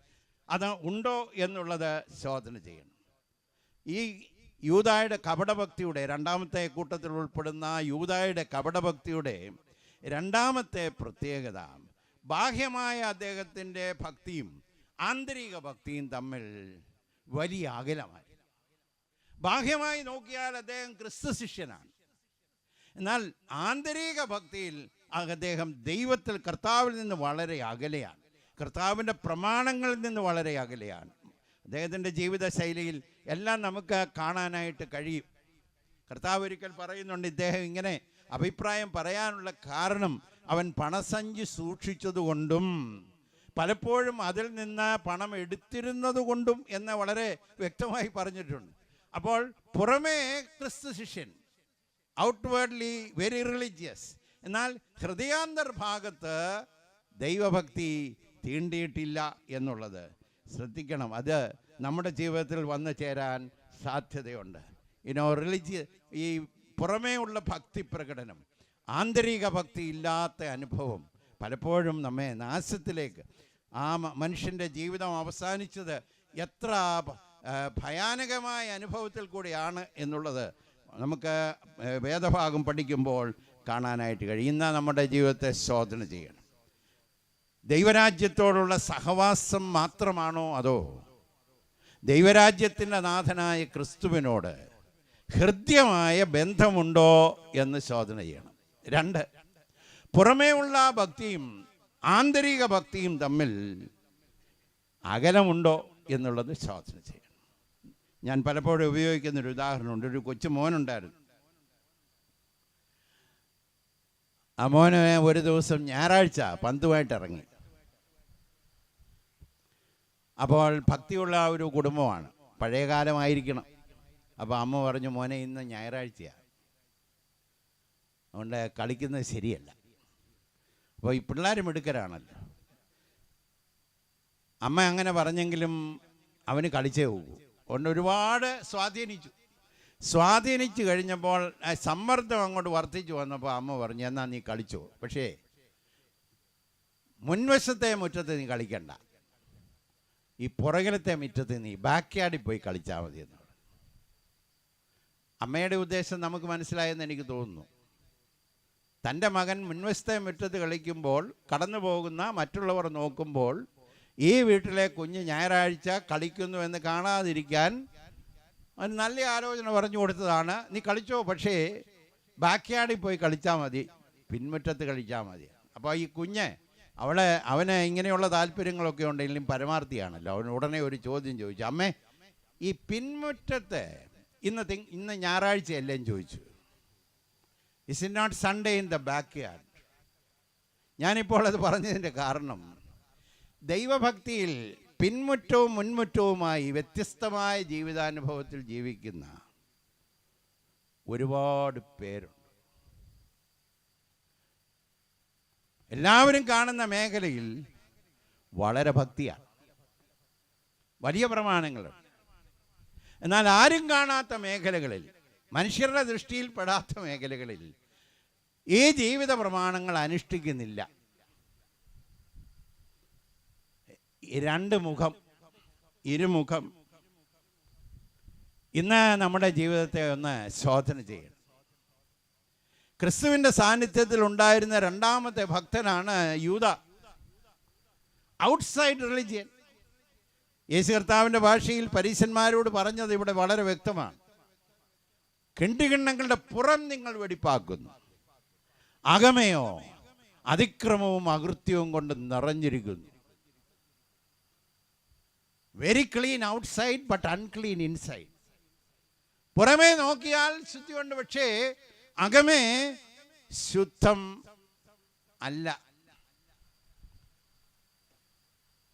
Speaker 1: അത് ഉണ്ടോ എന്നുള്ളത് ശോധന ചെയ്യണം. ഈ യൂദായുടെ കപടഭക്തിയുടെ രണ്ടാമത്തെ കൂട്ടത്തിൽ ഉൾപ്പെടുന്ന യൂദായുടെ കപടഭക്തിയുടെ രണ്ടാമത്തെ പ്രത്യേകത, ബാഹ്യമായ അദ്ദേഹത്തിൻ്റെ ഭക്തിയും ആന്തരിക ഭക്തിയും തമ്മിൽ വലിയ അകലമായി. ബാഹ്യമായി നോക്കിയാൽ അദ്ദേഹം ക്രിസ്തു ശിഷ്യനാണ്. എന്നാൽ ആന്തരിക ഭക്തിയിൽ അദ്ദേഹം ദൈവത്തിൽ, കർത്താവിൽ നിന്ന് വളരെ അകലെയാണ്. കർത്താവിൻ്റെ പ്രമാണങ്ങളിൽ നിന്ന് വളരെ അകലെയാണ്. അദ്ദേഹത്തിൻ്റെ ജീവിത ശൈലിയിൽ എല്ലാം നമുക്ക് കാണാനായിട്ട് കഴിയും. കർത്താവ് ഒരിക്കൽ പറയുന്നുണ്ട്, ഇദ്ദേഹം ഇങ്ങനെ അഭിപ്രായം പറയാനുള്ള കാരണം അവൻ പണസഞ്ചി സൂക്ഷിച്ചതുകൊണ്ടും പലപ്പോഴും അതിൽ നിന്ന് പണം എടുത്തിരുന്നത് കൊണ്ടും എന്ന് വളരെ വ്യക്തമായി പറഞ്ഞിട്ടുണ്ട്. അപ്പോൾ പുറമേ ക്രിസ്തു ശിഷ്യൻ, ഔട്ട്വേർഡ്ലി വെരി റിലീജിയസ്, എന്നാൽ ഹൃദയാന്തർഭാഗത്ത് ദൈവഭക്തി തീണ്ടിയിട്ടില്ല എന്നുള്ളത് ശ്രദ്ധിക്കണം. അത് നമ്മുടെ ജീവിതത്തിൽ വന്നു ചേരാൻ സാധ്യതയുണ്ട്. ഈ പുറമേ ഉള്ള ഭക്തി പ്രകടനം, ആന്തരിക ഭക്തി ഇല്ലാത്ത അനുഭവം പലപ്പോഴും നമ്മെ നാശത്തിലേക്ക്, ആ മനുഷ്യൻ്റെ ജീവിതം അവസാനിച്ചത് എത്ര ഭയാനകമായ അനുഭവത്തിൽ കൂടിയാണ് എന്നുള്ളത് നമുക്ക് വേദഭാഗം പഠിക്കുമ്പോൾ കാണാനായിട്ട് കഴിയും. ഇന്ന് നമ്മുടെ ജീവിതത്തെ ശോധന ചെയ്യണം. ദൈവരാജ്യത്തോടുള്ള സഹവാസം മാത്രമാണോ, അതോ ദൈവരാജ്യത്തിൻ്റെ നാഥനായ ക്രിസ്തുവിനോട് ഹൃദ്യമായ ബന്ധമുണ്ടോ എന്ന് ശോധന ചെയ്യണം. 2, പുറമേ ഉള്ള ഭക്തിയും ആന്തരിക ഭക്തിയും തമ്മിൽ അകലമുണ്ടോ എന്നുള്ളത് ശോധന ചെയ്യണം. ഞാൻ പലപ്പോഴും ഉപയോഗിക്കുന്നൊരു ഉദാഹരണമുണ്ട്. ഒരു കൊച്ചു മോനുണ്ടായിരുന്നു. ആ മോന് ഒരു ദിവസം ഞായറാഴ്ച പന്തുമായിട്ട് ഇറങ്ങി. അപ്പോൾ ഭക്തിയുള്ള ഒരു കുടുംബമാണ്, പഴയകാലമായിരിക്കണം. അപ്പോൾ അമ്മ പറഞ്ഞു, മോനെ ഇന്ന് ഞായറാഴ്ചയാണ്, അതുകൊണ്ട് കളിക്കുന്നത് ശരിയല്ല. അപ്പോൾ ഈ പിള്ളേർ മിടുക്കരാണല്ലോ. അമ്മ അങ്ങനെ പറഞ്ഞെങ്കിലും അവന് കളിച്ചേ പോകൂ. അതുകൊണ്ട് ഒരുപാട് സ്വാധീനിച്ചു കഴിഞ്ഞപ്പോൾ സമ്മർദ്ദം അങ്ങോട്ട് വർദ്ധിച്ചു വന്നപ്പോൾ അമ്മ പറഞ്ഞു, എന്നാൽ നീ കളിച്ചോ, പക്ഷേ മുൻവശത്തെ മുറ്റത്ത് നീ കളിക്കണ്ട, ഈ പുറകിലത്തെ മുറ്റത്ത് നീ ബാക്ക്യാർഡിൽ പോയി കളിച്ചാൽ മതി എന്ന്. അമ്മയുടെ ഉദ്ദേശം നമുക്ക് മനസ്സിലായെന്ന് എനിക്ക് തോന്നുന്നു. തൻ്റെ മകൻ മുൻവശത്തെ മുറ്റത്ത് കളിക്കുമ്പോൾ കടന്നു പോകുന്ന മറ്റുള്ളവർ നോക്കുമ്പോൾ ഈ വീട്ടിലെ കുഞ്ഞ് ഞായറാഴ്ച കളിക്കുന്നു എന്ന് കാണാതിരിക്കാൻ ഒരു നല്ല ആലോചന പറഞ്ഞു കൊടുത്തതാണ്. നീ കളിച്ചോ, പക്ഷേ ബാക്ക്യാർഡിൽ പോയി കളിച്ചാൽ മതി, പിൻമുറ്റത്ത് കളിച്ചാൽ മതി. അപ്പോൾ ഈ കുഞ്ഞ് അവന് ഇങ്ങനെയുള്ള താല്പര്യങ്ങളൊക്കെ ഉണ്ടെങ്കിലും പരമാർത്ഥിയാണല്ലോ. അവൻ ഉടനെ ഒരു ചോദ്യം ചോദിച്ചു, അമ്മേ ഈ പിൻമുറ്റത്ത് ഇന്ന് ഞായറാഴ്ചയല്ലേ എന്ന് ചോദിച്ചു. Is it not Sunday in the backyard? ഞാനിപ്പോൾ അത് പറഞ്ഞതിൻ്റെ കാരണം, ദൈവഭക്തിയിൽ പിൻമുറ്റവും മുൻമുറ്റവുമായി വ്യത്യസ്തമായ ജീവിതാനുഭവത്തിൽ ജീവിക്കുന്ന ഒരുപാട് പേരുണ്ട്. എല്ലാവരും കാണുന്ന മേഖലയിൽ വളരെ ഭക്തിയാണ്, വലിയ പ്രമാണങ്ങളുണ്ട്. എന്നാൽ ആരും കാണാത്ത മേഖലകളിൽ, മനുഷ്യരുടെ ദൃഷ്ടിയിൽപ്പെടാത്ത മേഖലകളിൽ ഈ ജീവിത പ്രമാണങ്ങൾ അനുഷ്ഠിക്കുന്നില്ല. 2 മുഖം, ഇരുമുഖം. ഇന്ന് നമ്മുടെ ജീവിതത്തെ ഒന്ന് ശോധന ചെയ്യണം. ക്രിസ്തുവിൻ്റെ സാന്നിധ്യത്തിൽ ഉണ്ടായിരുന്ന രണ്ടാമത്തെ ഭക്തനാണ് യൂദ. Outside religion. യേശു കർത്താവിൻ്റെ ഭാഷയിൽ പരീശന്മാരോട് പറഞ്ഞത് ഇവിടെ വളരെ വ്യക്തമാണ്. കിണ്ടികിണ്ണങ്ങളുടെ പുറം നിങ്ങൾ വെടിപ്പാക്കുന്നു, അകമയോ അതിക്രമവും അകൃത്യവും കൊണ്ട് നിറഞ്ഞിരിക്കുന്നു. Very clean outside but unclean inside. പുറമേ നോക്കിയാൽ ശുദ്ധിയുണ്ട്, പക്ഷേ അകമേ ശുദ്ധം അല്ല.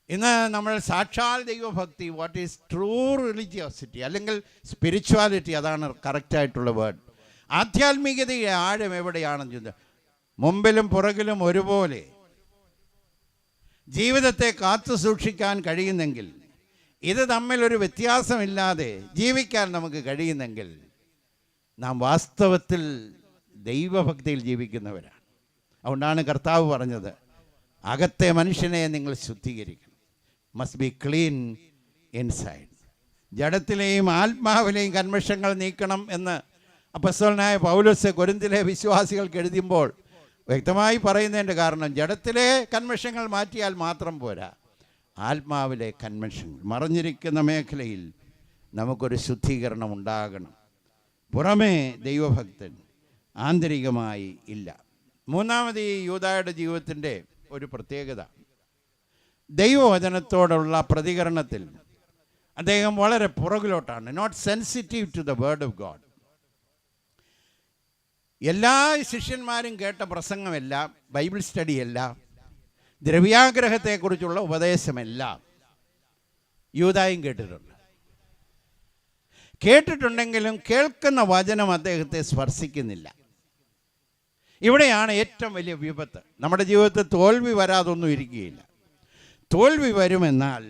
Speaker 1: ഇന്ന് നമ്മൾ സാക്ഷാൽ ദൈവഭക്തി, വാട്ട് ഈസ് ട്രൂ റിലിജിയോസിറ്റി അല്ലെങ്കിൽ സ്പിരിച്വാലിറ്റി, അതാണ് കറക്റ്റായിട്ടുള്ള വേർഡ്. ആധ്യാത്മികതയുടെ ആഴം എവിടെയാണെന്ന് ചോദിച്ചാൽ മുമ്പിലും പുറകിലും ഒരുപോലെ ജീവിതത്തെ കാത്തു സൂക്ഷിക്കാൻ കഴിയുന്നെങ്കിൽ, ഇത് തമ്മിലൊരു വ്യത്യാസമില്ലാതെ ജീവിക്കാൻ നമുക്ക് കഴിയുന്നെങ്കിൽ നാം വാസ്തവത്തിൽ ദൈവഭക്തിയിൽ ജീവിക്കുന്നവരാണ്. അതുകൊണ്ടാണ് കർത്താവ് പറഞ്ഞത്, അകത്തെ മനുഷ്യനെ നിങ്ങൾ ശുദ്ധീകരിക്കണം. Must be clean inside. ജഡത്തിലെയും ആത്മാവിലെയും കന്മഷങ്ങൾ നീക്കണം എന്ന് അപ്പോസ്തലനായ പൗലോസ് കൊരിന്തിലെ വിശ്വാസികൾക്ക് എഴുതുമ്പോൾ വ്യക്തമായി പറയുന്നതിൻ്റെ കാരണം, ജഡത്തിലെ കന്മഷങ്ങൾ മാറ്റിയാൽ മാത്രം പോരാ, ആത്മാവിലെ കന്മഷങ്ങൾ, മറഞ്ഞിരിക്കുന്ന മേഖലയിൽ നമുക്കൊരു ശുദ്ധീകരണം ഉണ്ടാകണം. പുറമേ ദൈവഭക്തൻ, ആന്തരികമായി ഇല്ല. മൂന്നാമത്, ഈ യൂദായുടെ ജീവിതത്തിൻ്റെ ഒരു പ്രത്യേകത, ദൈവവചനത്തോടുള്ള പ്രതികരണത്തിൽ അദ്ദേഹം വളരെ പുറകിലോട്ടാണ്. Not sensitive to the word of God. എല്ലാ ശിഷ്യന്മാരും കേട്ട പ്രസംഗമെല്ലാം, ബൈബിൾ സ്റ്റഡിയെല്ലാം, ദ്രവ്യാഗ്രഹത്തെക്കുറിച്ചുള്ള ഉപദേശമെല്ലാം യൂദായും കേട്ടിട്ടുണ്ടെങ്കിലും കേൾക്കുന്ന വചനം അദ്ദേഹത്തെ സ്പർശിക്കുന്നില്ല. ഇവിടെയാണ് ഏറ്റവും വലിയ വിപത്ത്. നമ്മുടെ ജീവിതത്തിൽ തോൽവി വരാതൊന്നും ഇരിക്കുകയില്ല. തോൽവി വരുമെന്നാൽ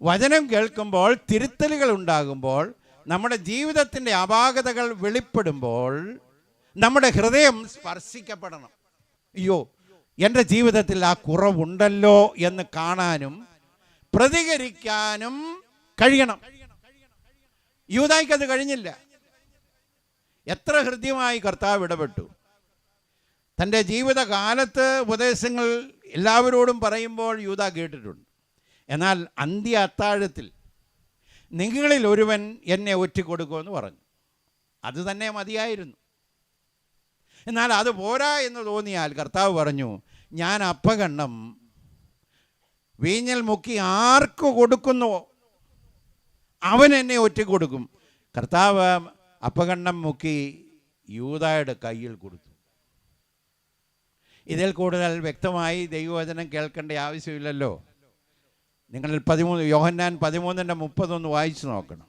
Speaker 1: വചനം കേൾക്കുമ്പോൾ, തിരുത്തലുകൾ ഉണ്ടാകുമ്പോൾ, നമ്മുടെ ജീവിതത്തിൻ്റെ അപാകതകൾ വെളിപ്പെടുമ്പോൾ നമ്മുടെ ഹൃദയം സ്പർശിക്കപ്പെടണം. അയ്യോ, എൻ്റെ ജീവിതത്തിൽ ആ കുറവുണ്ടല്ലോ എന്ന് കാണാനും പ്രതികരിക്കാനും കഴിയണം. യൂദായ്ക്കത് കഴിഞ്ഞില്ല. എത്ര ഹൃദ്യമായി കർത്താവ് ഇടപെട്ടു. തൻ്റെ ജീവിതകാലത്ത് ഉപദേശങ്ങൾ എല്ലാവരോടും പറയുമ്പോൾ യൂദാ കേട്ടിട്ടുണ്ട്. എന്നാൽ അന്ത്യ അത്താഴത്തിൽ നിങ്ങളിൽ ഒരുവൻ എന്നെ ഒറ്റിക്കൊടുക്കുമെന്ന് പറഞ്ഞു. അത് തന്നെ മതിയായിരുന്നു. എന്നാൽ അത് പോരാ എന്ന് തോന്നിയാൽ കർത്താവ് പറഞ്ഞു, ഞാൻ അപ്പകണ്ണം വീഞ്ഞിൽ മുക്കി ആർക്ക് കൊടുക്കുന്നുവോ അവൻ എന്നെ ഒറ്റിക്കൊടുക്കും. കർത്താവ് അപ്പകണ്ണം മുക്കി യൂദായുടെ കയ്യിൽ കൊടുത്തു. ഇതിൽ കൂടുതൽ വ്യക്തമായി ദൈവവചനം കേൾക്കേണ്ട ആവശ്യമില്ലല്ലോ. നിങ്ങൾ യോഹന്നാൻ 13:30 വായിച്ചു നോക്കണം.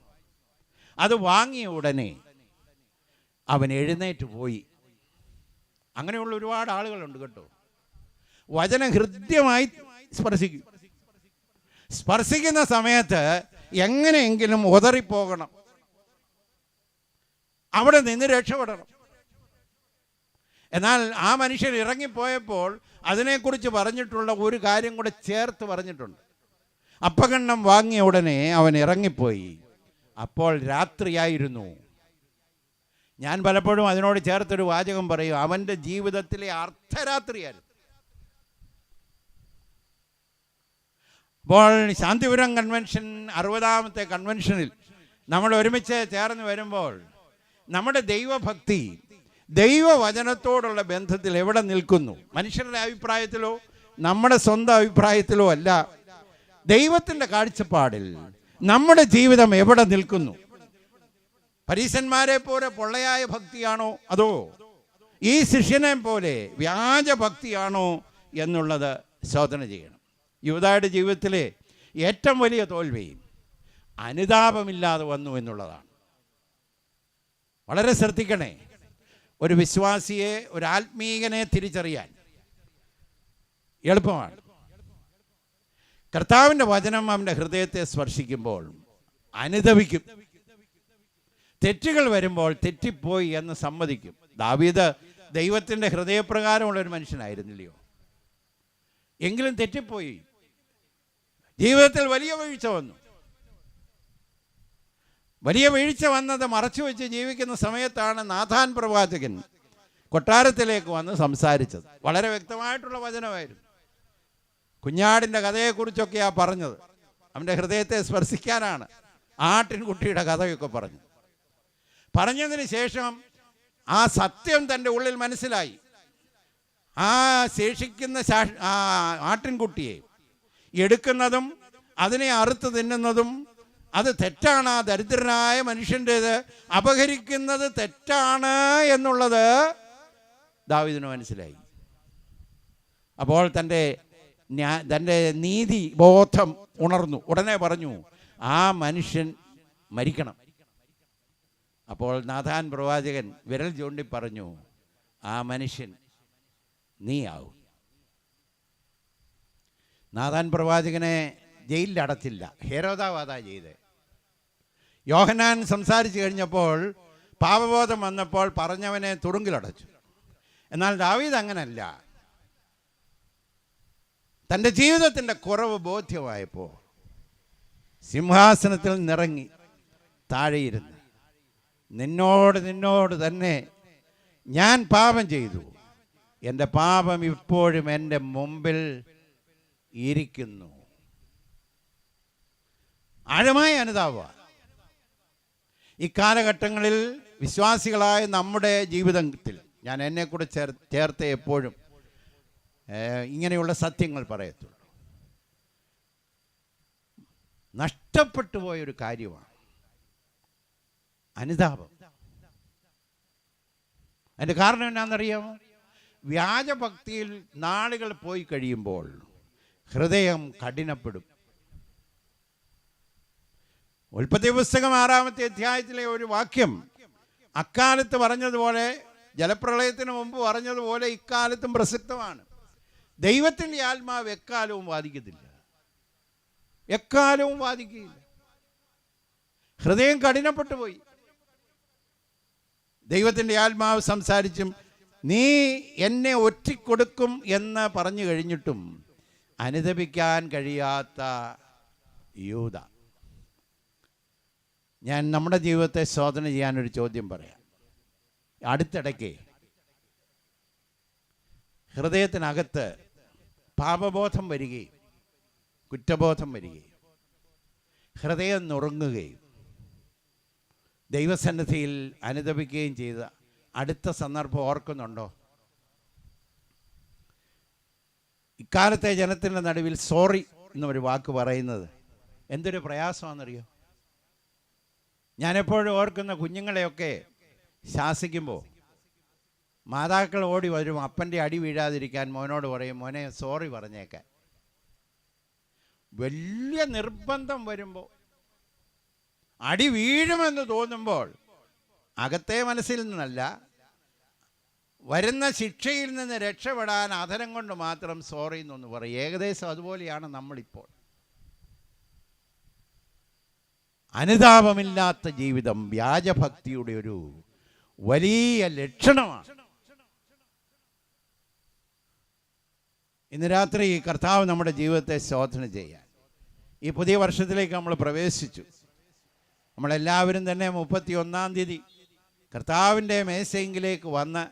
Speaker 1: അത് വാങ്ങിയ ഉടനെ അവൻ എഴുന്നേറ്റ് പോയി. അങ്ങനെയുള്ള ഒരുപാട് ആളുകളുണ്ട് കേട്ടോ. വചനം ഹൃദ്യമായി സ്പർശിക്കുന്ന സമയത്ത് എങ്ങനെയെങ്കിലും ഉതറിപ്പോകണം, അവിടെ നിന്ന് രക്ഷപ്പെടണം. എന്നാൽ ആ മനുഷ്യൻ ഇറങ്ങിപ്പോയപ്പോൾ അതിനെക്കുറിച്ച് പറഞ്ഞിട്ടുള്ള ഒരു കാര്യം കൂടെ ചേർത്ത് പറഞ്ഞിട്ടുണ്ട്. അപ്പകണ്ണം വാങ്ങിയ ഉടനെ അവൻ ഇറങ്ങിപ്പോയി, അപ്പോൾ രാത്രിയായിരുന്നു. ഞാൻ പലപ്പോഴും അതിനോട് ചേർത്തൊരു വാചകം പറയും, അവൻ്റെ ജീവിതത്തിലെ അർദ്ധരാത്രിയായിരുന്നു. അപ്പോൾ ശാന്തിപുരം കൺവെൻഷൻ 60ാമത്തെ കൺവെൻഷനിൽ നമ്മൾ ഒരുമിച്ച് ചേർന്ന് വരുമ്പോൾ നമ്മുടെ ദൈവഭക്തി ദൈവവചനത്തോടുള്ള ബന്ധത്തിൽ എവിടെ നിൽക്കുന്നു? മനുഷ്യരുടെ അഭിപ്രായത്തിലോ നമ്മുടെ സ്വന്തം അഭിപ്രായത്തിലോ അല്ല, ദൈവത്തിൻ്റെ കാഴ്ചപ്പാടിൽ നമ്മുടെ ജീവിതം എവിടെ നിൽക്കുന്നു? പരീശന്മാരെ പോലെ പൊള്ളയായ ഭക്തിയാണോ, അതോ ഈ ശിഷ്യനെ പോലെ വ്യാജ ഭക്തിയാണോ എന്നുള്ളത് ശോധന ചെയ്യണം. യൂദായുടെ ജീവിതത്തിലെ ഏറ്റവും വലിയ തോൽവി അനുതാപമില്ലാതെ വന്നു എന്നുള്ളതാണ്. വളരെ ശ്രദ്ധിക്കണേ. ഒരു വിശ്വാസിയെ, ഒരു ആത്മീകനെ തിരിച്ചറിയാൻ എളുപ്പമാണ്. കർത്താവിൻ്റെ വചനം അവൻ്റെ ഹൃദയത്തെ സ്പർശിക്കുമ്പോൾ അനുതപിക്കും. തെറ്റുകൾ വരുമ്പോൾ തെറ്റിപ്പോയി എന്ന് സമ്മതിക്കും. ദാവീദ് ദൈവത്തിൻ്റെ ഹൃദയപ്രകാരമുള്ള ഒരു മനുഷ്യനായിരുന്നില്ലയോ? എങ്കിലും തെറ്റിപ്പോയി. ജീവിതത്തിൽ വലിയ വീഴ്ച വന്നു. വലിയ വീഴ്ച വന്നത് മറച്ചു വെച്ച് ജീവിക്കുന്ന സമയത്താണ് നാഥാൻ പ്രവാചകൻ കൊട്ടാരത്തിലേക്ക് വന്ന് സംസാരിച്ചത്. വളരെ വ്യക്തമായിട്ടുള്ള വചനമായിരുന്നു. കുഞ്ഞാടിൻ്റെ കഥയെക്കുറിച്ചൊക്കെയാണ് പറഞ്ഞത്. അവൻ്റെ ഹൃദയത്തെ സ്പർശിക്കാനാണ് ആട്ടിൻകുട്ടിയുടെ കഥയൊക്കെ പറഞ്ഞതിന് ശേഷം ആ സത്യം തൻ്റെ ഉള്ളിൽ മനസ്സിലായി. ആ ശേഷിക്കുന്ന ആട്ടിൻകുട്ടിയെ എടുക്കുന്നതും അതിനെ അറുത്ത് തിന്നുന്നതും അത് തെറ്റാണ്. ആ ദരിദ്രനായ മനുഷ്യൻ്റേത് അപഹരിക്കുന്നത് തെറ്റാണ് എന്നുള്ളത് ദാവീദിന് മനസ്സിലായി. അപ്പോൾ തൻ്റെ തൻ്റെ നീതി ബോധം ഉണർന്നു. ഉടനെ പറഞ്ഞു, ആ മനുഷ്യൻ മരിക്കണം. അപ്പോൾ നാഥാൻ പ്രവാചകൻ വിരൽ ചൂണ്ടി പറഞ്ഞു, ആ മനുഷ്യൻ നീയാവും. നാഥാൻ പ്രവാചകനെ ജയിലിൽ അടച്ചില്ല, ഹെരോദാവാദാ ചെയ്ത്. യോഹന്നാൻ സംസാരിച്ചു കഴിഞ്ഞപ്പോൾ, പാപബോധം വന്നപ്പോൾ പറഞ്ഞവനെ തുറുങ്കിലടച്ചു. എന്നാൽ ദാവീദ് അങ്ങനല്ല. തൻ്റെ ജീവിതത്തിൻ്റെ കുറവ് ബോധ്യമായപ്പോൾ സിംഹാസനത്തിൽ നിന്നിറങ്ങി താഴെയിരുന്ന്, നിന്നോട് തന്നെ ഞാൻ പാപം ചെയ്തു, എൻ്റെ പാപം ഇപ്പോഴും എൻ്റെ മുമ്പിൽ ഇരിക്കുന്നു. ആഴമായ അനുതാപമാണ്. ഇക്കാലഘട്ടങ്ങളിൽ വിശ്വാസികളായ നമ്മുടെ ജീവിതത്തിൽ ഞാൻ എന്നെ കൂടെ ചേർത്ത് എപ്പോഴും ഇങ്ങനെയുള്ള സത്യങ്ങൾ പറയത്തുള്ളൂ. നഷ്ടപ്പെട്ടു പോയൊരു കാര്യമാണ് അനുതാപം. അതിൻ്റെ കാരണം എന്നാണെന്നറിയാമോ? വ്യാജഭക്തിയിൽ നാളുകൾ പോയി കഴിയുമ്പോൾ ഹൃദയം കഠിനപ്പെടും. ഉൽപ്പത്തി പുസ്തകം 6-ാമത്തെ അധ്യായത്തിലെ ഒരു വാക്യം അക്കാലത്ത് പറഞ്ഞതുപോലെ, ജലപ്രളയത്തിന് മുമ്പ് പറഞ്ഞതുപോലെ ഇക്കാലത്തും പ്രസക്തമാണ്. ദൈവത്തിൻ്റെ ആത്മാവ് എക്കാലവും വാദിക്കത്തില്ല, എക്കാലവും വാദിക്കുകയില്ല. ഹൃദയം കഠിനപ്പെട്ടു പോയി. ദൈവത്തിൻ്റെ ആത്മാവ് സംസാരിച്ചും നീ എന്നെ ഒറ്റിക്കൊടുക്കും എന്ന് പറഞ്ഞു കഴിഞ്ഞിട്ടും അനുദപിക്കാൻ കഴിയാത്ത യൂദ. ഞാൻ നമ്മുടെ ജീവിതത്തെ ശോധന ചെയ്യാനൊരു ചോദ്യം പറയാം. അടുത്തിടയ്ക്ക് ഹൃദയത്തിനകത്ത് പാപബോധം വരികയും കുറ്റബോധം വരികയും ഹൃദയം നുറുങ്ങുകയും ദൈവസന്നിധിയിൽ അനുദപിക്കുകയും ചെയ്ത അടുത്ത സന്ദർഭം ഓർക്കുന്നുണ്ടോ? ഇക്കാലത്തെ ജനത്തിൻ്റെ നടുവിൽ സോറി എന്നൊരു വാക്ക് പറയുന്നത് എന്തൊരു പ്രയാസമാണെന്നറിയോ? ഞാനെപ്പോഴും ഓർക്കുന്ന കുഞ്ഞുങ്ങളെയൊക്കെ ശാസിക്കുമ്പോൾ മാതാക്കൾ ഓടി വരും, അപ്പൻ്റെ അടി വീഴാതിരിക്കാൻ മോനോട് പറയും, മോനെ സോറി പറഞ്ഞേക്കാൻ. വലിയ നിർബന്ധം വരുമ്പോൾ, അടി വീഴുമെന്ന് തോന്നുമ്പോൾ അകത്തെ മനസ്സിൽ നിന്നല്ല, വരുന്ന ശിക്ഷയിൽ നിന്ന് രക്ഷപ്പെടാൻ അധരം കൊണ്ട് മാത്രം സോറി എന്നൊന്ന് പറയും. ഏകദേശം അതുപോലെയാണ് നമ്മളിപ്പോൾ. അനുതാപമില്ലാത്ത ജീവിതം വ്യാജഭക്തിയുടെ ഒരു വലിയ ലക്ഷണമാണ്. ഇന്ന് രാത്രി കർത്താവ് നമ്മുടെ ജീവിതത്തെ ശോധന ചെയ്യാൻ, ഈ പുതിയ വർഷത്തിലേക്ക് നമ്മൾ പ്രവേശിച്ചു. നമ്മളെല്ലാവരും തന്നെ 31-ാം തീയതി കർത്താവിൻ്റെ മേശയെങ്കിലേക്ക് വന്ന്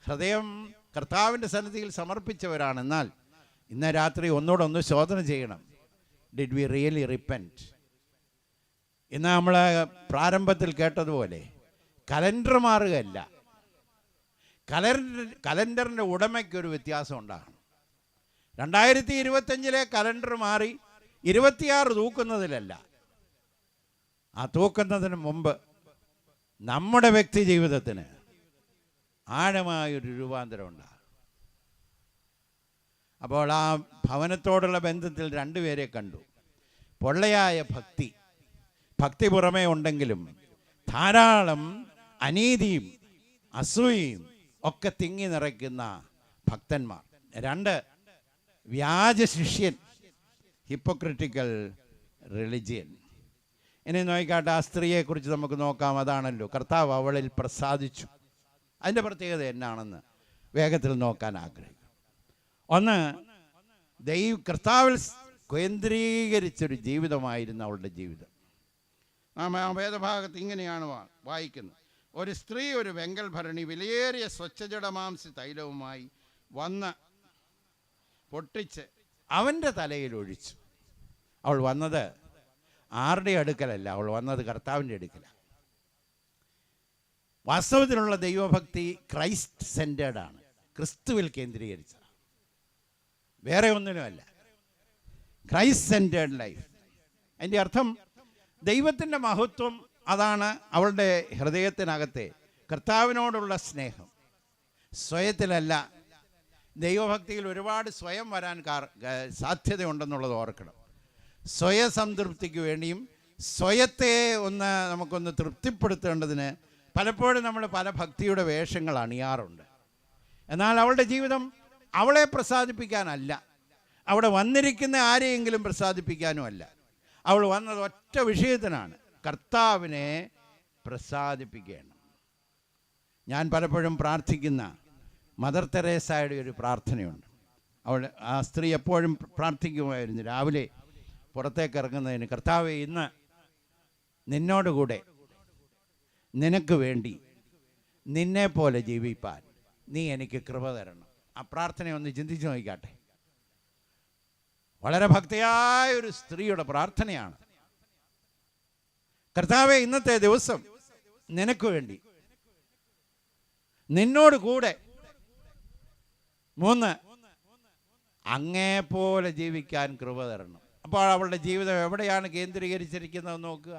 Speaker 1: ഹൃദയം കർത്താവിൻ്റെ സന്നിധിയിൽ സമർപ്പിച്ചവരാണ്. എന്നാൽ ഇന്ന് രാത്രി ഒന്നുകൂടെ ശോധന ചെയ്യണം. Did V really repent? ഇന്ന് നമ്മൾ പ്രാരംഭത്തിൽ കേട്ടതുപോലെ കലണ്ടർ മാറുകയല്ല, കലണ്ടറിൻ്റെ ഉടമയ്ക്കൊരു വ്യത്യാസം ഉണ്ടാകണം. 2025 കലണ്ടർ മാറി 26 തൂക്കുന്നതിലല്ല, ആ തൂക്കുന്നതിന് മുമ്പ് നമ്മുടെ വ്യക്തി ജീവിതത്തിന് ആഴമായൊരു രൂപാന്തരം ഉണ്ടാകും. അപ്പോൾ ആ ഭവനത്തോടുള്ള ബന്ധത്തിൽ രണ്ടുപേരെ കണ്ടു. പൊള്ളയായ ഭക്തി പുറമേ ഉണ്ടെങ്കിലും ധാരാളം അനീതിയും അസൂയയും ഒക്കെ തിങ്ങി നിറയ്ക്കുന്ന ഭക്തന്മാർ. 2, വ്യാജ ശിഷ്യൻ, ഹിപ്പോക്രിറ്റിക്കൽ റിലിജിയൻ. ഇനി നോക്കിക്കാട്ടെ, ആ സ്ത്രീയെക്കുറിച്ച് നമുക്ക് നോക്കാം. അതാണല്ലോ കർത്താവ് അവളിൽ പ്രസാദിച്ചു. അതിൻ്റെ പ്രത്യേകത എന്നാണെന്ന് വേഗത്തിൽ നോക്കാൻ ആഗ്രഹിക്കും. ഒന്ന്, കർത്താവിൽ കേന്ദ്രീകരിച്ചൊരു ജീവിതമായിരുന്നു അവളുടെ ജീവിതം. നാം ആ വേദഭാഗത്ത് ഇങ്ങനെയാണ് വായിക്കുന്നത്: ഒരു സ്ത്രീ ഒരു വെങ്കൽ ഭരണി വിലയേറിയ സ്വച്ഛജടമാംസി തൈലവുമായി വന്ന് പൊട്ടിച്ച് അവൻ്റെ തലയിൽ ഒഴിച്ചു. അവൾ വന്നത് ആരുടെ അടുക്കലല്ല, അവൾ വന്നത് കർത്താവിൻ്റെ അടുക്കലാണ്. വാസ്തവത്തിലുള്ള ദൈവഭക്തി ക്രൈസ്റ്റ് സെൻറ്റേർഡാണ്, ക്രിസ്തുവിൽ കേന്ദ്രീകരിച്ചതാണ്, വേറെ ഒന്നിനുമല്ല. Christ centred life. അതിൻ്റെ അർത്ഥം ദൈവത്തിൻ്റെ മഹത്വം അതാണ് അവളുടെ ഹൃദയത്തിനകത്തെ കർത്താവിനോടുള്ള സ്നേഹം. സ്വയത്തിലല്ല, ദൈവഭക്തിയിൽ ഒരുപാട് സ്വയം വരാൻ സാധ്യതയുണ്ടെന്നുള്ളത് ഓർക്കണം. സ്വയസംതൃപ്തിക്ക് വേണ്ടിയും സ്വയത്തെ നമുക്കൊന്ന് തൃപ്തിപ്പെടുത്തേണ്ടതിന് പലപ്പോഴും നമ്മൾ പല ഭക്തിയുടെ വേഷങ്ങൾ അണിയാറുണ്ട്. എന്നാൽ അവളുടെ ജീവിതം അവളെ പ്രസാദിപ്പിക്കാനല്ല, അവിടെ വന്നിരിക്കുന്ന ആരെയെങ്കിലും പ്രസാദിപ്പിക്കാനും അല്ല. അവൾ വന്നത് ഒറ്റ വിഷയത്തിനാണ്, കർത്താവിനെ പ്രസാദിപ്പിക്കണം. ഞാൻ പലപ്പോഴും പ്രാർത്ഥിക്കുന്ന മദർ തെരേസയുടെ ഒരു പ്രാർത്ഥനയുണ്ട്. ആ സ്ത്രീ എപ്പോഴും പ്രാർത്ഥിക്കുമായിരുന്നു രാവിലെ പുറത്തേക്ക് ഇറങ്ങുന്നതിന്, കർത്താവേ, ഇന്ന് നിന്നോടുകൂടെ നിനക്ക് വേണ്ടി നിന്നെപ്പോലെ ജീവിപ്പാൻ നീ എനിക്ക് കൃപ തരണം. ആ പ്രാർത്ഥനയൊന്ന് ചിന്തിച്ചു നോക്കിക്കാട്ടെ. വളരെ ഭക്തിയായ ഒരു സ്ത്രീയുടെ പ്രാർത്ഥനയാണ്. കർത്താവേ, ഇന്നത്തെ ദിവസം നിനക്ക് വേണ്ടി നിന്നോട് കൂടെ 3 അങ്ങേപോലെ ജീവിക്കാൻ കൃപ തരണം. അപ്പോൾ അവളുടെ ജീവിതം എവിടെയാണ് കേന്ദ്രീകരിച്ചിരിക്കുന്നത് നോക്കുക,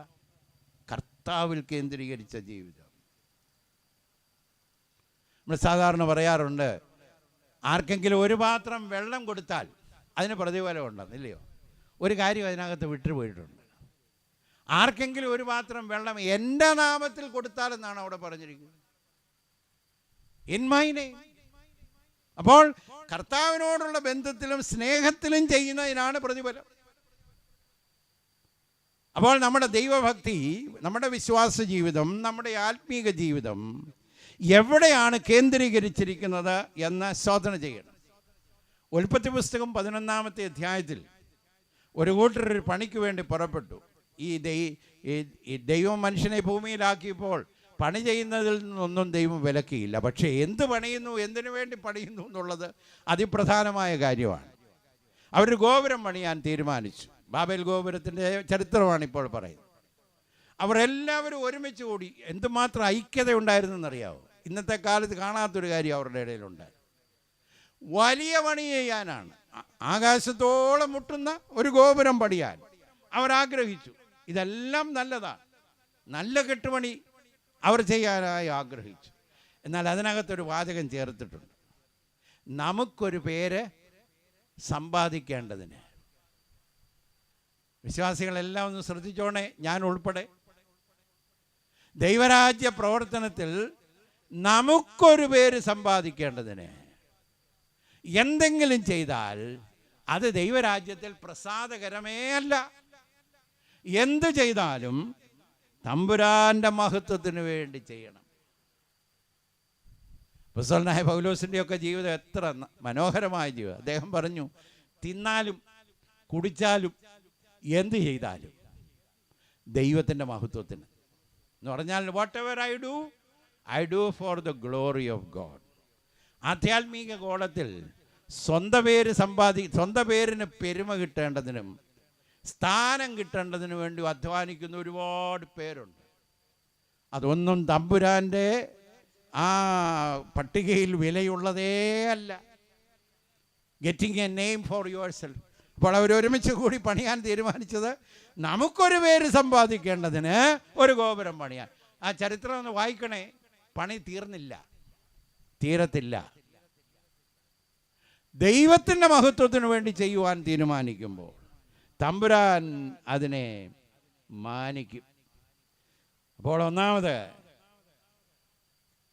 Speaker 1: കർത്താവിൽ കേന്ദ്രീകരിച്ച ജീവിതം. നമ്മൾ സാധാരണ പറയാറുണ്ട്, ആർക്കെങ്കിലും ഒരു പാത്രം വെള്ളം കൊടുത്താൽ അതിന് പ്രതിഫലം ഉണ്ടെന്നില്ലയോ? ഒരു കാര്യം അതിനകത്ത് വിട്ടുപോയിട്ടുണ്ട്. ആർക്കെങ്കിലും ഒരു പാത്രം വെള്ളം എൻ്റെ നാമത്തിൽ കൊടുത്താലെന്നാണ് അവിടെ പറഞ്ഞിരിക്കുന്നത്, ഇൻ മൈ നെയിം. അപ്പോൾ കർത്താവിനോടുള്ള ബന്ധത്തിലും സ്നേഹത്തിലും ചെയ്യുന്നതിനാണ് പ്രതിഫലം. അപ്പോൾ നമ്മുടെ ദൈവഭക്തി, നമ്മുടെ വിശ്വാസ ജീവിതം, നമ്മുടെ ആത്മീക ജീവിതം എവിടെയാണ് കേന്ദ്രീകരിച്ചിരിക്കുന്നത് എന്ന് ശോധന ചെയ്യണം. ഉൽപ്പത്തി പുസ്തകം 11-ാമത്തെ അധ്യായത്തിൽ ഒരു കൂട്ടരൊരു പണിക്ക് വേണ്ടി പുറപ്പെട്ടു. ഈ ദൈവം മനുഷ്യനെ ഭൂമിയിലാക്കിയപ്പോൾ പണി ചെയ്യുന്നതിൽ നിന്നൊന്നും ദൈവം വിലക്കിയില്ല. പക്ഷേ എന്ത് പണിയുന്നു, എന്തിനു വേണ്ടി പണിയുന്നു എന്നുള്ളത് അതിപ്രധാനമായ കാര്യമാണ്. അവർ ഗോപുരം പണിയാൻ തീരുമാനിച്ചു. ബാബേൽ ഗോപുരത്തിൻ്റെ ചരിത്രമാണ് ഇപ്പോൾ പറയുന്നത്. അവർ എല്ലാവരും ഒരുമിച്ച് കൂടി. എന്തുമാത്രം ഐക്യത ഉണ്ടായിരുന്നെന്നറിയാവോ? ഇന്നത്തെ കാലത്ത് കാണാത്തൊരു കാര്യം അവരുടെ ഇടയിലുണ്ടായി. വലിയ പണി ചെയ്യാനാണ്, ആകാശത്തോളം മുട്ടുന്ന ഒരു ഗോപുരം പണിയാൻ അവരാഗ്രഹിച്ചു. ഇതെല്ലാം നല്ലതാണ്, നല്ല കെട്ടുപണി അവർ ചെയ്യാനായി ആഗ്രഹിച്ചു. എന്നാൽ അതിനകത്തൊരു വാചകം ചേർത്തിട്ടുണ്ട്, നമുക്കൊരു പേര് സമ്പാദിക്കേണ്ടതിന്. വിശ്വാസികളെല്ലാം ഒന്ന് ശ്രദ്ധിച്ചോണേ, ഞാൻ ഉൾപ്പെടെ. ദൈവരാജ്യ പ്രവർത്തനത്തിൽ നമുക്കൊരു പേര് സമ്പാദിക്കേണ്ടതിന് എന്തെങ്കിലും ചെയ്താൽ അത് ദൈവരാജ്യത്തിൽ പ്രസാദകരമേ അല്ല. എന്ത് ചെയ്താലും തമ്പുരാന്റെ മഹത്വത്തിന് വേണ്ടി ചെയ്യണം. അപ്പോസ്തലനായ പൗലോസിൻ്റെയൊക്കെ ജീവിതം എത്ര മനോഹരമായ ജീവിതം. അദ്ദേഹം പറഞ്ഞു, തിന്നാലും കുടിച്ചാലും എന്ത് ചെയ്താലും ദൈവത്തിൻ്റെ മഹത്വത്തിന് എന്ന് പറഞ്ഞാൽ, what ever I do for the glory of God. ആധ്യാത്മിക ഗോളത്തിൽ സ്വന്തം പേരിന് പെരുമ കിട്ടേണ്ടതിനും സ്ഥാനം കിട്ടേണ്ടതിനു വേണ്ടി അധ്വാനിക്കുന്ന ഒരുപാട് പേരുണ്ട്. അതൊന്നും തമ്പുരാൻ്റെ ആ പട്ടികയിൽ വിലയുള്ളതേ അല്ല. Getting A name for your self. അപ്പോൾ അവരൊരുമിച്ച് കൂടി പണിയാൻ തീരുമാനിച്ചത് നമുക്കൊരു പേര് സമ്പാദിക്കേണ്ടതിന് ഒരു ഗോപുരം പണിയാൻ. ആ ചരിത്രം ഒന്ന് വായിക്കണേ. പണി തീരത്തില്ല. ദൈവത്തിൻ്റെ മഹത്വത്തിന് വേണ്ടി ചെയ്യുവാൻ തീരുമാനിക്കുമ്പോൾ തമ്പുരാൻ അതിനെ മാനിക്കും. അപ്പോൾ ഒന്നാമത്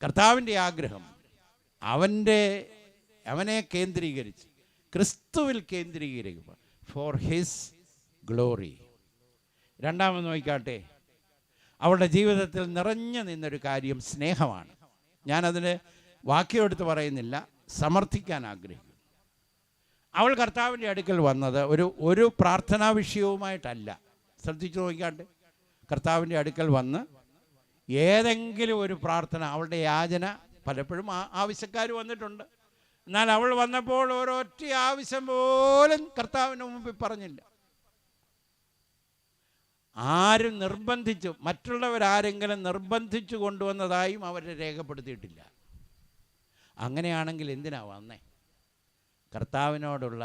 Speaker 1: കർത്താവിൻ്റെ ആഗ്രഹം അവനെ കേന്ദ്രീകരിച്ച് ക്രിസ്തുവിൽ കേന്ദ്രീകരിക്കുക, ഫോർ ഹിസ് ഗ്ലോറി. രണ്ടാമത് നോക്കിക്കാട്ടെ, അവളുടെ ജീവിതത്തിൽ നിറഞ്ഞു നിന്നൊരു കാര്യം സ്നേഹമാണ്. ഞാനതിന് വാക്യം എടുത്ത് പറയുന്നില്ല, സമർത്ഥിക്കാൻ ആഗ്രഹിക്കുന്നു. അവൾ കർത്താവിൻ്റെ അടുക്കൽ വന്നത് ഒരു പ്രാർത്ഥനാ വിഷയവുമായിട്ടല്ല. ശ്രദ്ധിച്ചു നോക്കിക്കാട്ടെ, കർത്താവിൻ്റെ അടുക്കൽ വന്ന് ഏതെങ്കിലും ഒരു പ്രാർത്ഥന, അവളുടെ യാചന, പലപ്പോഴും ആവശ്യക്കാർ വന്നിട്ടുണ്ട്. എന്നാൽ അവൾ വന്നപ്പോൾ ഒരൊറ്റ ആവശ്യം പോലും കർത്താവിന് മുമ്പിൽ പറഞ്ഞില്ല. ആരും മറ്റുള്ളവരാരെങ്കിലും നിർബന്ധിച്ചു കൊണ്ടുവന്നതായും അവരെ രേഖപ്പെടുത്തിയിട്ടില്ല. അങ്ങനെയാണെങ്കിൽ എന്തിനാ വന്നേ? കർത്താവിനോടുള്ള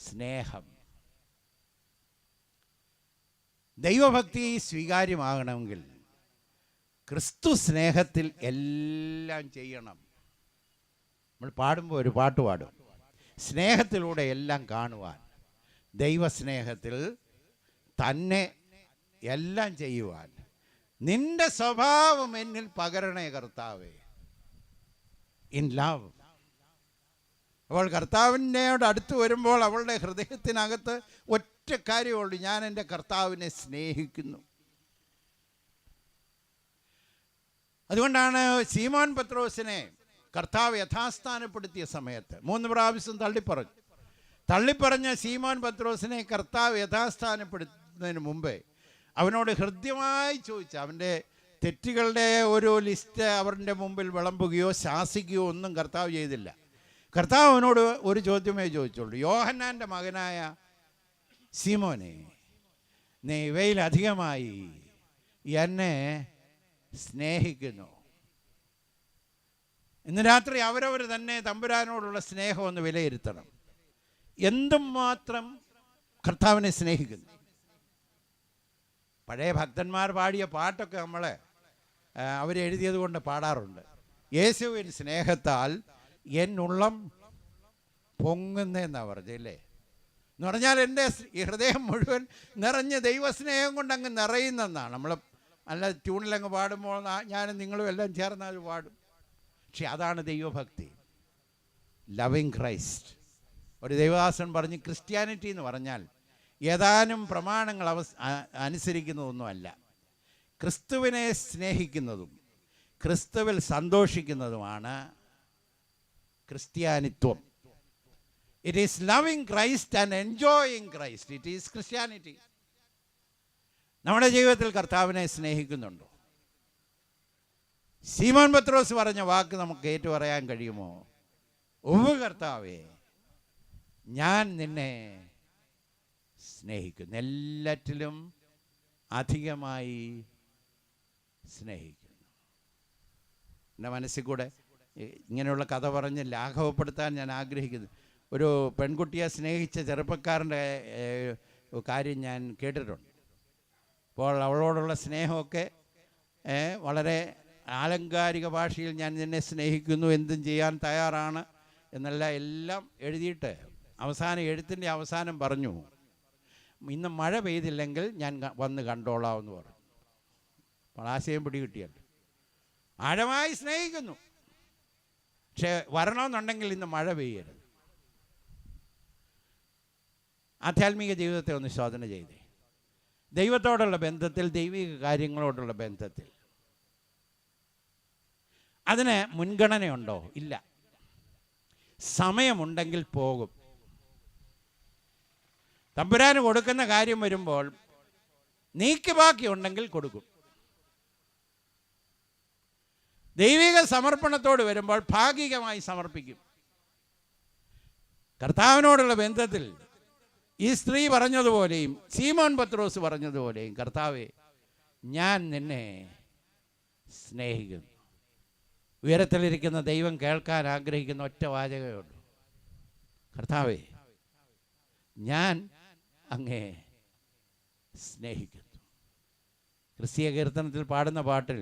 Speaker 1: സ്നേഹം. ദൈവഭക്തി സ്വീകാര്യമാകണമെങ്കിൽ ക്രിസ്തു സ്നേഹത്തിൽ എല്ലാം ചെയ്യണം. നമ്മൾ പാടുമ്പോൾ ഒരു പാട്ട് പാടും, സ്നേഹത്തിലൂടെ എല്ലാം കാണുവാൻ, ദൈവസ്നേഹത്തിൽ തന്നെ എല്ലാം ചെയ്യുവാൻ, നിന്റെ സ്വഭാവം എന്നിൽ പകരണേ കർത്താവേ. In love. അവൾ കർത്താവിനോട് അടുത്ത് വരുമ്പോൾ അവളുടെ ഹൃദയത്തിനകത്ത് ഒറ്റ കാര്യമുള്ളൂ, ഞാൻ എൻ്റെ കർത്താവിനെ സ്നേഹിക്കുന്നു. അതുകൊണ്ടാണ് ശീമോൻ പത്രോസിനെ കർത്താവ് യഥാസ്ഥാനപ്പെടുത്തിയ സമയത്ത് 3 പ്രാവശ്യം തള്ളിപ്പറഞ്ഞ ശീമോൻ പത്രോസിനെ കർത്താവ് യഥാസ്ഥാനപ്പെടുത്തുന്നതിന് മുമ്പേ അവനോട് ഹൃദ്യമായി ചോദിച്ചു. അവൻ്റെ തെറ്റുകളുടെ ഒരു ലിസ്റ്റ് അവരുടെ മുമ്പിൽ വിളമ്പുകയോ ശാസിക്കുകയോ ഒന്നും കർത്താവ് ചെയ്തില്ല. കർത്താവ് അവനോട് ഒരു ചോദ്യമേ ചോദിച്ചുള്ളൂ, യോഹന്നാൻ്റെ മകനായ ശീമോനെ, നീ ഇവയിലധികമായി എന്നെ സ്നേഹിക്കുന്നു. ഇന്ന് രാത്രി അവരവർ തന്നെ തമ്പുരാനോടുള്ള സ്നേഹം ഒന്ന് വിലയിരുത്തണം. എന്തും മാത്രം കർത്താവിനെ സ്നേഹിക്കുന്നു. പഴയ ഭക്തന്മാർ പാടിയ പാട്ടൊക്കെ നമ്മളെ അവരെഴുതിയത് കൊണ്ട് പാടാറുണ്ട്. യേശുവിൻ സ്നേഹത്താൽ എന്നുള്ളം പൊങ്ങുന്നെന്നാണ് പറഞ്ഞല്ലേ. എന്ന് പറഞ്ഞാൽ എൻ്റെ ഈ ഹൃദയം മുഴുവൻ നിറഞ്ഞ ദൈവസ്നേഹം കൊണ്ട് അങ്ങ് നിറയുന്നെന്നാണ്. നമ്മൾ നല്ല ട്യൂണിലങ്ങ് പാടുമ്പോൾ ഞാനും നിങ്ങളും എല്ലാം ചേർന്ന് അത് പാടും. പക്ഷെ അതാണ് ദൈവഭക്തി, ലവിങ് ക്രൈസ്റ്റ്. ഒരു ദൈവദാസൻ പറഞ്ഞ്, ക്രിസ്ത്യാനിറ്റി എന്ന് പറഞ്ഞാൽ ഏതാനും പ്രമാണങ്ങൾ അനുസരിക്കുന്നതൊന്നുമല്ല, ക്രിസ്തുവിനെ സ്നേഹിക്കുന്നതും ക്രിസ്തുവിൽ സന്തോഷിക്കുന്നതുമാണ് ക്രിസ്ത്യാനിത്വം. It is loving Christ and enjoying Christ. It is Christianity. നമ്മുടെ ജീവിതത്തിൽ കർത്താവിനെ സ്നേഹിക്കുന്നുണ്ടോ? ശീമോൻ പത്രോസ് പറഞ്ഞ വാക്ക് നമുക്ക് ഏറ്റു പറയാൻ കഴിയുമോ? ഉവ്വ് കർത്താവേ, ഞാൻ നിന്നെ സ്നേഹിക്കുന്നു, എല്ലാറ്റിലും അധികമായി സ്നേഹിക്കുന്നു. എൻ്റെ മനസ്സിൽ കൂടെ ഇങ്ങനെയുള്ള കഥ പറഞ്ഞ് ലാഘവപ്പെടുത്താൻ ഞാൻ ആഗ്രഹിക്കുന്നു. ഒരു പെൺകുട്ടിയെ സ്നേഹിച്ച ചെറുപ്പക്കാരൻ്റെ കാര്യം ഞാൻ കേട്ടിട്ടുണ്ട്. അപ്പോൾ അവളോടുള്ള സ്നേഹമൊക്കെ വളരെ ആലങ്കാരിക ഭാഷയിൽ ഞാൻ നിന്നെ സ്നേഹിക്കുന്നു, എന്തും ചെയ്യാൻ തയ്യാറാണ് എല്ലാം എഴുതിയിട്ട് എഴുത്തിൻ്റെ അവസാനം പറഞ്ഞു, ഇന്ന് മഴ പെയ്തില്ലെങ്കിൽ ഞാൻ വന്ന് കണ്ടോളാം എന്ന് പറഞ്ഞു. അപ്പോൾ ആശയം പിടികിട്ടിയല്ലോ. ആഴമായി സ്നേഹിക്കുന്നു, പക്ഷേ വരണമെന്നുണ്ടെങ്കിൽ ഇന്ന് മഴ പെയ്യരുത്. ആധ്യാത്മിക ജീവിതത്തെ ഒന്ന് ശോധന ചെയ്തേ. ദൈവത്തോടുള്ള ബന്ധത്തിൽ, ദൈവിക കാര്യങ്ങളോടുള്ള ബന്ധത്തിൽ അതിന് മുൻഗണനയുണ്ടോ? ഇല്ല. സമയമുണ്ടെങ്കിൽ പോകും. തമ്പുരാന് കൊടുക്കുന്ന കാര്യം വരുമ്പോൾ നീക്കി ബാക്കി ഉണ്ടെങ്കിൽ കൊടുക്കും. ദൈവിക സമർപ്പണത്തോട് വരുമ്പോൾ ഭാഗികമായി സമർപ്പിക്കും. കർത്താവിനോടുള്ള ബന്ധത്തിൽ ഈ സ്ത്രീ പറഞ്ഞതുപോലെയും ശീമോൻ പത്രോസ് പറഞ്ഞതുപോലെയും, കർത്താവേ, ഞാൻ നിന്നെ സ്നേഹിക്കുന്നു. ഉയരത്തിലിരിക്കുന്ന ദൈവം കേൾക്കാൻ ആഗ്രഹിക്കുന്ന ഒറ്റ വാചകമേ ഉള്ളൂ, കർത്താവേ, ഞാൻ അങ്ങേ സ്നേഹിക്കുന്നു. ക്രിസ്തീയ കീർത്തനത്തിൽ പാടുന്ന പാട്ടിൽ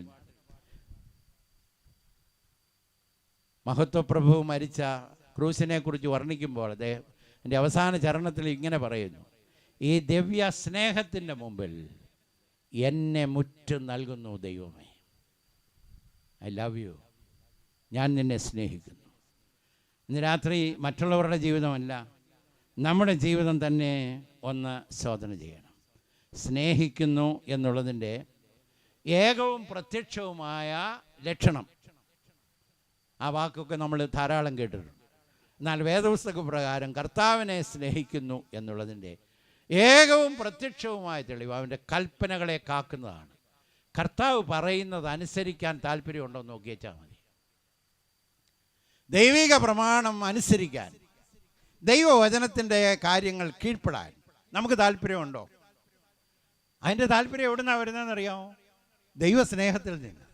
Speaker 1: മഹത്വപ്രഭു മരിച്ച ക്രൂശിനെ കുറിച്ച് വർണ്ണിക്കുമ്പോൾ അദ്ദേഹം എൻ്റെ അവസാന ചരണത്തിൽ ഇങ്ങനെ പറയുന്നു, ഈ ദിവ്യ സ്നേഹത്തിൻ്റെ മുമ്പിൽ എന്നെ മുറ്റും നൽകുന്നു ദൈവമേ. I love you. ഞാൻ നിന്നെ സ്നേഹിക്കുന്നു. ഇന്ന് രാത്രി മറ്റുള്ളവരുടെ ജീവിതമല്ല, നമ്മുടെ ജീവിതം തന്നെ ഒന്ന് ശോധന ചെയ്യണം. സ്നേഹിക്കുന്നു എന്നുള്ളതിൻ്റെ ഏകവും പ്രത്യക്ഷവുമായ ലക്ഷണം. ആ വാക്കൊക്കെ നമ്മൾ ധാരാളം കേട്ടിട്ടുണ്ട്. എന്നാൽ വേദപുസ്തക പ്രകാരം കർത്താവിനെ സ്നേഹിക്കുന്നു എന്നുള്ളതിൻ്റെ ഏകവും പ്രത്യക്ഷവുമായ തെളിവ് അവൻ്റെ കൽപ്പനകളെ കാക്കുന്നതാണ്. കർത്താവ് പറയുന്നത് അനുസരിക്കാൻ താല്പര്യമുണ്ടോ എന്ന് നോക്കിയേച്ചാൽ മതി. ദൈവിക പ്രമാണം അനുസരിക്കാൻ, ദൈവവചനത്തിൻ്റെ കാര്യങ്ങൾ കീഴ്പ്പെടാൻ നമുക്ക് താല്പര്യമുണ്ടോ? അതിൻ്റെ താല്പര്യം എവിടെ നിന്നാണ് വരുന്നതെന്നറിയാമോ? ദൈവസ്നേഹത്തിൽ നിന്ന്.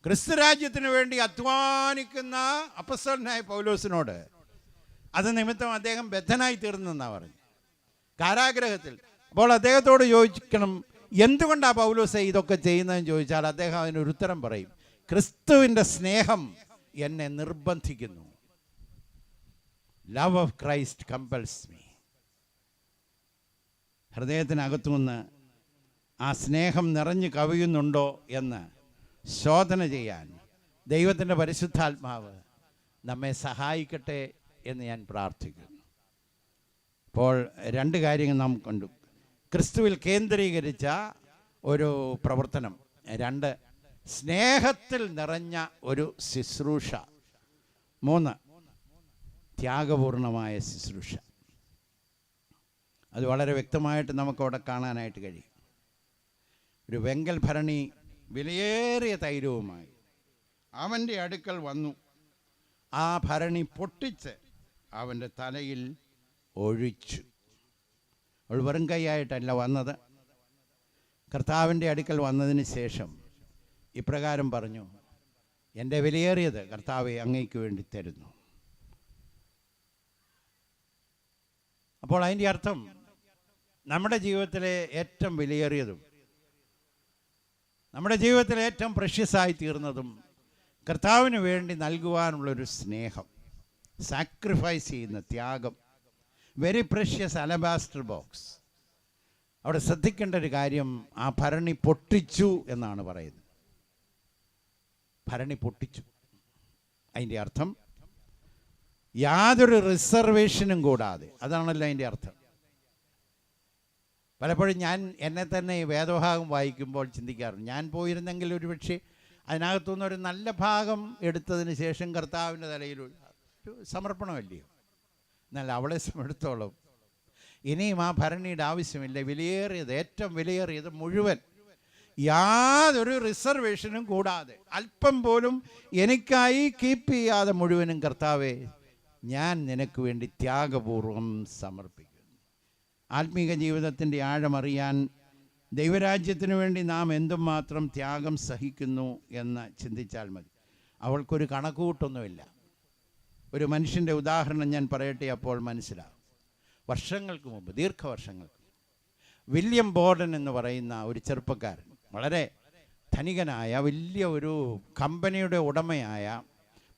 Speaker 1: ക്രിസ്തുരാജ്യത്തിന് വേണ്ടി അധ്വാനിക്കുന്ന അപ്പസ്തലനായ പൗലോസിനോട് അത് നിമിത്തം അദ്ദേഹം ബദ്ധനായി തീർന്നെന്നാണ് പറഞ്ഞു, കാരാഗ്രഹത്തിൽ. അപ്പോൾ അദ്ദേഹത്തോട് ചോദിക്കണം, എന്തുകൊണ്ടാണ് പൗലോസ് ഇതൊക്കെ ചെയ്യുന്നതെന്ന് ചോദിച്ചാൽ അദ്ദേഹം അതിനൊരു ഉത്തരം പറയും, ക്രിസ്തുവിൻ്റെ സ്നേഹം എന്നെ നിർബന്ധിക്കുന്നു. Love of Christ compels me. ഹൃദയത്തിനകത്തുനിന്ന് ആ സ്നേഹം നിറഞ്ഞു കവിയുന്നുണ്ടോ എന്ന് ശോധന ചെയ്യാൻ ദൈവത്തിൻ്റെ പരിശുദ്ധാത്മാവ് നമ്മെ സഹായിക്കട്ടെ എന്ന് ഞാൻ പ്രാർത്ഥിക്കുന്നു. അപ്പോൾ രണ്ട് കാര്യങ്ങൾ നാം കണ്ടു. ക്രിസ്തുവിൽ കേന്ദ്രീകരിച്ച ഒരു പ്രവർത്തനം. രണ്ട്, സ്നേഹത്തിൽ നിറഞ്ഞ ഒരു ശുശ്രൂഷ. മൂന്ന്, ത്യാഗപൂർണമായ ശുശ്രൂഷ. അത് വളരെ വ്യക്തമായിട്ട് നമുക്കവിടെ കാണാനായിട്ട് കഴിയും. ഒരു വെങ്കൽ ഭരണി വിലയേറിയ തൈലവുമായി അവൻ്റെ അടുക്കൽ വന്നു. ആ ഭരണി പൊട്ടിച്ച് അവൻ്റെ തലയിൽ ഒഴിച്ചു. അവൾ വെറും കൈയായിട്ടല്ല വന്നത്. കർത്താവിൻ്റെ അടുക്കൽ വന്നതിന് ശേഷം ഇപ്രകാരം പറഞ്ഞു, എൻ്റെ വിലയേറിയത് കർത്താവെ അങ്ങയ്ക്ക് വേണ്ടി തരുന്നു. അപ്പോൾ അതിൻ്റെ അർത്ഥം നമ്മുടെ ജീവിതത്തിലെ ഏറ്റവും വിലയേറിയതും നമ്മുടെ ജീവിതത്തിലെ ഏറ്റവും പ്രഷ്യസായി തീർന്നതും കർത്താവിന് വേണ്ടി നൽകുവാനുള്ളൊരു സ്നേഹം, സാക്രിഫൈസ് ചെയ്യുന്ന ത്യാഗം. Very precious alabaster box. അവിടെ ശ്രദ്ധിക്കേണ്ട ഒരു കാര്യം, ആ ഭരണി പൊട്ടിച്ചു എന്നാണ് പറയുന്നത്. ഭരണി പൊട്ടിച്ചു. അതിൻ്റെ അർത്ഥം യാതൊരു റിസർവേഷനും കൂടാതെ. അതാണല്ലോ അതിൻ്റെ അർത്ഥം. പലപ്പോഴും ഞാൻ എന്നെ തന്നെ ഈ വേദഭാഗം വായിക്കുമ്പോൾ ചിന്തിക്കാറുണ്ട്, ഞാൻ പോയിരുന്നെങ്കിൽ ഒരു പക്ഷേ അതിനകത്തുനിന്ന് ഒരു നല്ല ഭാഗം എടുത്തതിന് ശേഷം കർത്താവിൻ്റെ തലയിൽ ഒരു സമർപ്പണമല്ലയോ. എന്നാൽ അവളെ സംബന്ധിച്ചിടത്തോളം ഇനിയും ആ ഭരണിയുടെ ആവശ്യമില്ല. വിലയേറിയത്, ഏറ്റവും വിലയേറിയത് മുഴുവൻ, യാതൊരു റിസർവേഷനും കൂടാതെ, അല്പം പോലും എനിക്കായി കീപ്പ് ചെയ്യാതെ മുഴുവനും കർത്താവേ ഞാൻ നിനക്ക് വേണ്ടി ത്യാഗപൂർവം സമർപ്പിക്കുന്നു. ആത്മീക ജീവിതത്തിൻ്റെ ആഴമറിയാൻ ദൈവരാജ്യത്തിന് വേണ്ടി നാം എന്തുമാത്രം ത്യാഗം സഹിക്കുന്നു എന്ന് ചിന്തിച്ചാൽ മതി. അവൾക്കൊരു കണക്കുകൂട്ടൊന്നുമില്ല. ഒരു മനുഷ്യൻ്റെ ഉദാഹരണം ഞാൻ പറയട്ടെ, അപ്പോൾ മനസ്സിലാവും. വർഷങ്ങൾക്ക് മുമ്പ്, ദീർഘവർഷങ്ങൾക്ക്, വില്യം ബോർഡൻ എന്ന് പറയുന്ന ഒരു ചെറുപ്പക്കാരൻ, വളരെ ധനികനായ വലിയ ഒരു കമ്പനിയുടെ ഉടമയായ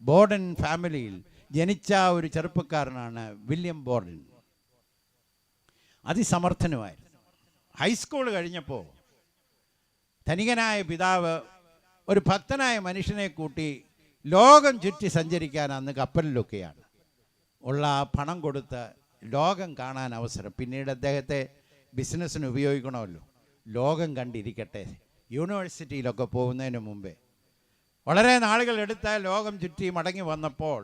Speaker 1: ബോർഡൻ ഫാമിലിയിൽ ജനിച്ച ഒരു ചെറുപ്പക്കാരനാണ് വില്യം ബോർഡൻ. അതിസമർത്ഥനുമായിരുന്നു. ഹൈസ്കൂൾ കഴിഞ്ഞപ്പോൾ ധനികനായ പിതാവ് ഒരു ഭക്തനായ മനുഷ്യനെ കൂട്ടി ലോകം ചുറ്റി സഞ്ചരിക്കാൻ അന്ന് കപ്പലിലൊക്കെയാണ് ഉള്ള പണം കൊടുത്ത് ലോകം കാണാൻ അവസരം. പിന്നീട് അദ്ദേഹത്തെ ബിസിനസ്സിന് ഉപയോഗിക്കണമല്ലോ. ലോകം കണ്ടിരിക്കട്ടെ. യൂണിവേഴ്സിറ്റിയിലൊക്കെ പോകുന്നതിന് മുമ്പേ വളരെ നാളുകൾ എടുത്ത് ലോകം ചുറ്റി മടങ്ങി വന്നപ്പോൾ,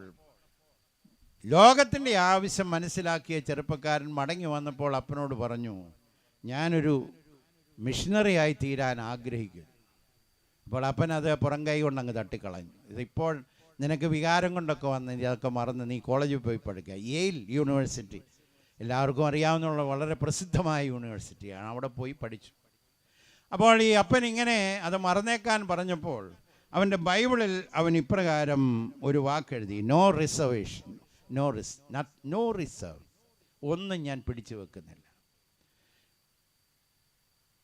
Speaker 1: ലോകത്തിൻ്റെ ആവശ്യം മനസ്സിലാക്കിയ ചെറുപ്പക്കാരൻ മടങ്ങി വന്നപ്പോൾ അപ്പനോട് പറഞ്ഞു, ഞാനൊരു മിഷണറിയായി തീരാൻ ആഗ്രഹിക്കുന്നു. അപ്പോൾ അപ്പൻ അത് പുറം കൈ കൊണ്ടങ്ങ് തട്ടിക്കളഞ്ഞു. ഇതിപ്പോൾ നിനക്ക് വികാരം കൊണ്ടൊക്കെ വന്ന് ഇതൊക്കെ മറന്ന് നീ കോളേജിൽ പോയി പഠിക്കുക. യെയിൽ യൂണിവേഴ്സിറ്റി എല്ലാവർക്കും അറിയാവുന്ന വളരെ പ്രസിദ്ധമായ യൂണിവേഴ്സിറ്റിയാണ്. അവിടെ പോയി പഠിച്ചു. അപ്പോൾ ഈ അപ്പൻ ഇങ്ങനെ അത് മറന്നേക്കാൻ പറഞ്ഞപ്പോൾ അവൻ്റെ ബൈബിളിൽ അവൻ ഇപ്രകാരം ഒരു വാക്കെഴുതി, നോ റിസർവേഷൻ, നോ റിസർവ്. ഒന്നും ഞാൻ പിടിച്ചു വെക്കുന്നില്ല.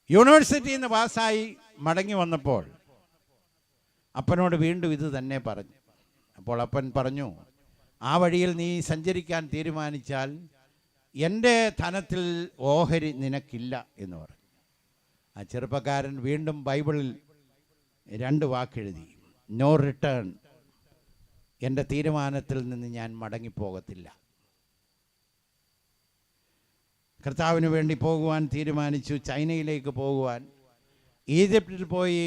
Speaker 1: യൂണിവേഴ്സിറ്റിയിൽ നിന്ന് പാസ്സായി മടങ്ങി വന്നപ്പോൾ അപ്പനോട് വീണ്ടും ഇത് തന്നെ പറഞ്ഞു. അപ്പോൾ അപ്പൻ പറഞ്ഞു, ആ വഴിയിൽ നീ സഞ്ചരിക്കാൻ തീരുമാനിച്ചാൽ എൻ്റെ ധനത്തിൽ ഓഹരി നിനക്കില്ല എന്ന് പറഞ്ഞു. ആ ചെറുപ്പക്കാരൻ വീണ്ടും ബൈബിളിൽ രണ്ട് വാക്കെഴുതി, നോ റിട്ടേൺ. എൻ്റെ തീരുമാനത്തിൽ നിന്ന് ഞാൻ മടങ്ങിപ്പോകത്തില്ല. കർത്താവിന് വേണ്ടി പോകുവാൻ തീരുമാനിച്ചു. ചൈനയിലേക്ക് പോകുവാൻ. ഈജിപ്തിൽ പോയി,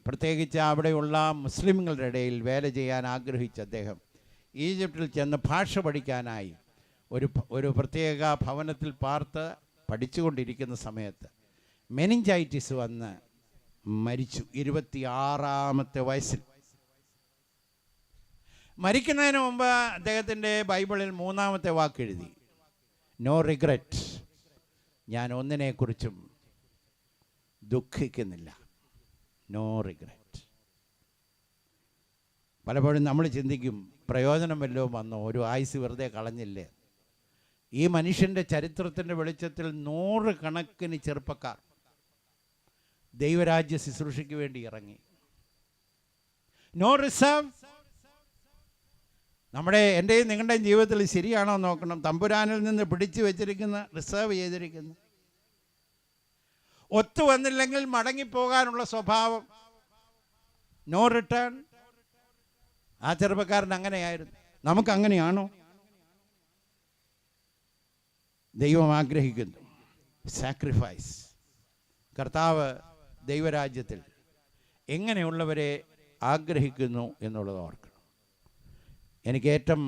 Speaker 1: പ്രത്യേകിച്ച് അവിടെയുള്ള മുസ്ലിമുകളുടെ ഇടയിൽ വേല ചെയ്യാൻ ആഗ്രഹിച്ച അദ്ദേഹം ഈജിപ്തിൽ ചെന്ന് ഭാഷ പഠിക്കാനായി ഒരു പ്രത്യേക ഭവനത്തിൽ പാർത്ത് പഠിച്ചുകൊണ്ടിരിക്കുന്ന സമയത്ത് മെനിഞ്ചൈറ്റിസ് വന്ന് മരിച്ചു. 26-ാമത്തെ വയസ്സിൽ. മരിക്കുന്നതിന് മുമ്പ് അദ്ദേഹത്തിൻ്റെ ബൈബിളിൽ 3-ാമത്തെ വാക്കെഴുതി, നോ റിഗ്രറ്റ്. ഞാൻ ഒന്നിനെക്കുറിച്ചും ദുഃഖിക്കുന്നില്ല. No regret. പലപ്പോഴും നമ്മൾ ചിന്തിക്കും, പ്രയോജനം വല്ലതും വന്നോ, ഒരു ആയുസ് വെറുതെ കളഞ്ഞില്ലേ. ഈ മനുഷ്യൻ്റെ ചരിത്രത്തിൻ്റെ വെളിച്ചത്തിൽ 100 കണക്കിന് ചെറുപ്പക്കാർ ദൈവരാജ്യ ശുശ്രൂഷയ്ക്ക് വേണ്ടി ഇറങ്ങി. നോ റിസർവ്, എൻ്റെയും നിങ്ങളുടെയും ജീവിതത്തിൽ ശരിയാണോ നോക്കണം. തമ്പുരാനിൽ നിന്ന് പിടിച്ചു വെച്ചിരിക്കുന്ന, റിസർവ് ചെയ്തിരിക്കുന്ന, ഒത്തു വന്നില്ലെങ്കിൽ മടങ്ങിപ്പോകാനുള്ള സ്വഭാവം, നോ റിട്ടേൺ. ആ ചെറുപ്പക്കാരൻ അങ്ങനെയായിരുന്നു. നമുക്കങ്ങനെയാണോ? ദൈവം ആഗ്രഹിക്കുന്നു സാക്രിഫൈസ്. കർത്താവ് ദൈവരാജ്യത്തിൽ എങ്ങനെയുള്ളവരെ ആഗ്രഹിക്കുന്നു എന്നുള്ളത് ഓർക്കണം. എനിക്ക് ഏറ്റവും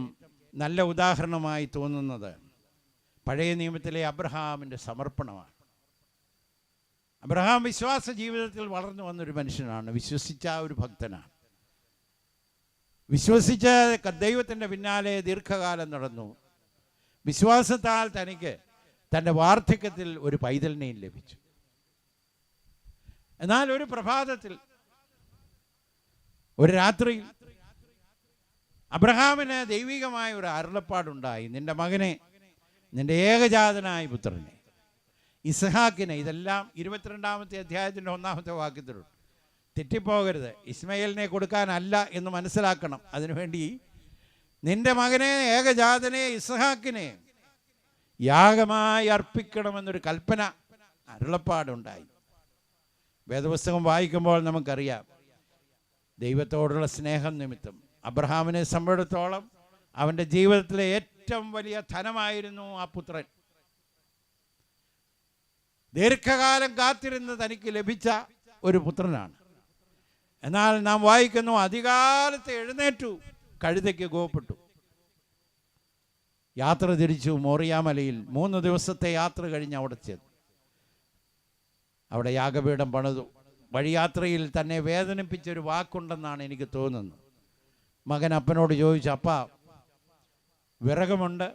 Speaker 1: നല്ല ഉദാഹരണമായി തോന്നുന്നത് പഴയ നിയമത്തിലെ അബ്രഹാമിൻ്റെ സമർപ്പണമാണ്. അബ്രഹാം വിശ്വാസ ജീവിതത്തിൽ വളർന്നു വന്നൊരു മനുഷ്യനാണ്. വിശ്വസിച്ച ഒരു ഭക്തനാണ്. വിശ്വസിച്ച ദൈവത്തിൻ്റെ പിന്നാലെ ദീർഘകാലം നടന്നു. വിശ്വാസത്താൽ തനിക്ക് തൻ്റെ വാർദ്ധക്യത്തിൽ ഒരു പൈതലിനെയും ലഭിച്ചു. എന്നാൽ ഒരു പ്രഭാതത്തിൽ, ഒരു രാത്രിയിൽ അബ്രഹാമിന് ദൈവികമായ ഒരു അരുളപ്പാടുണ്ടായി. നിന്റെ മകനെ, നിന്റെ ഏകജാതനായ പുത്രനെ ഇസ്ഹാക്കിനെ, ഇതെല്ലാം 22-ാമത്തെ അധ്യായത്തിൻ്റെ 1-ാമത്തെ വാക്യത്തിലുണ്ട്. തെറ്റിപ്പോകരുത്. ഇസ്മയേലിനെ കൊടുക്കാനല്ല എന്ന് മനസ്സിലാക്കണം. അതിനുവേണ്ടി നിന്റെ മകനെ, ഏകജാതനെ ഇസ്ഹാക്കിനെ യാഗമായി അർപ്പിക്കണമെന്നൊരു കൽപ്പന, അരുളപ്പാടുണ്ടായി. വേദപുസ്തകം വായിക്കുമ്പോൾ നമുക്കറിയാം, ദൈവത്തോടുള്ള സ്നേഹം നിമിത്തം അബ്രഹാമിനെ സംബന്ധിച്ചിടത്തോളം അവൻ്റെ ജീവിതത്തിലെ ഏറ്റവും വലിയ ധനമായിരുന്നു ആ പുത്രൻ. ദീർഘകാലം കാത്തിരുന്ന് തനിക്ക് ലഭിച്ച ഒരു പുത്രനാണ്. എന്നാൽ നാം വായിക്കുന്നു, അധികാലത്ത് എഴുന്നേറ്റു, കഴുതയ്ക്ക് ഗോപ്പെട്ടു, യാത്ര തിരിച്ചു. മോറിയാമലയിൽ 3 ദിവസത്തെ യാത്ര കഴിഞ്ഞ് അവിടെ ചെന്നു. അവിടെ യാഗപീഠം പണിതു. വഴിയാത്രയിൽ തന്നെ വേദനിപ്പിച്ചൊരു വാക്കുണ്ടെന്നാണ് എനിക്ക് തോന്നുന്നത്. മകൻ അപ്പനോട് ചോദിച്ചു, അപ്പാ, വിറകുമുണ്ട്,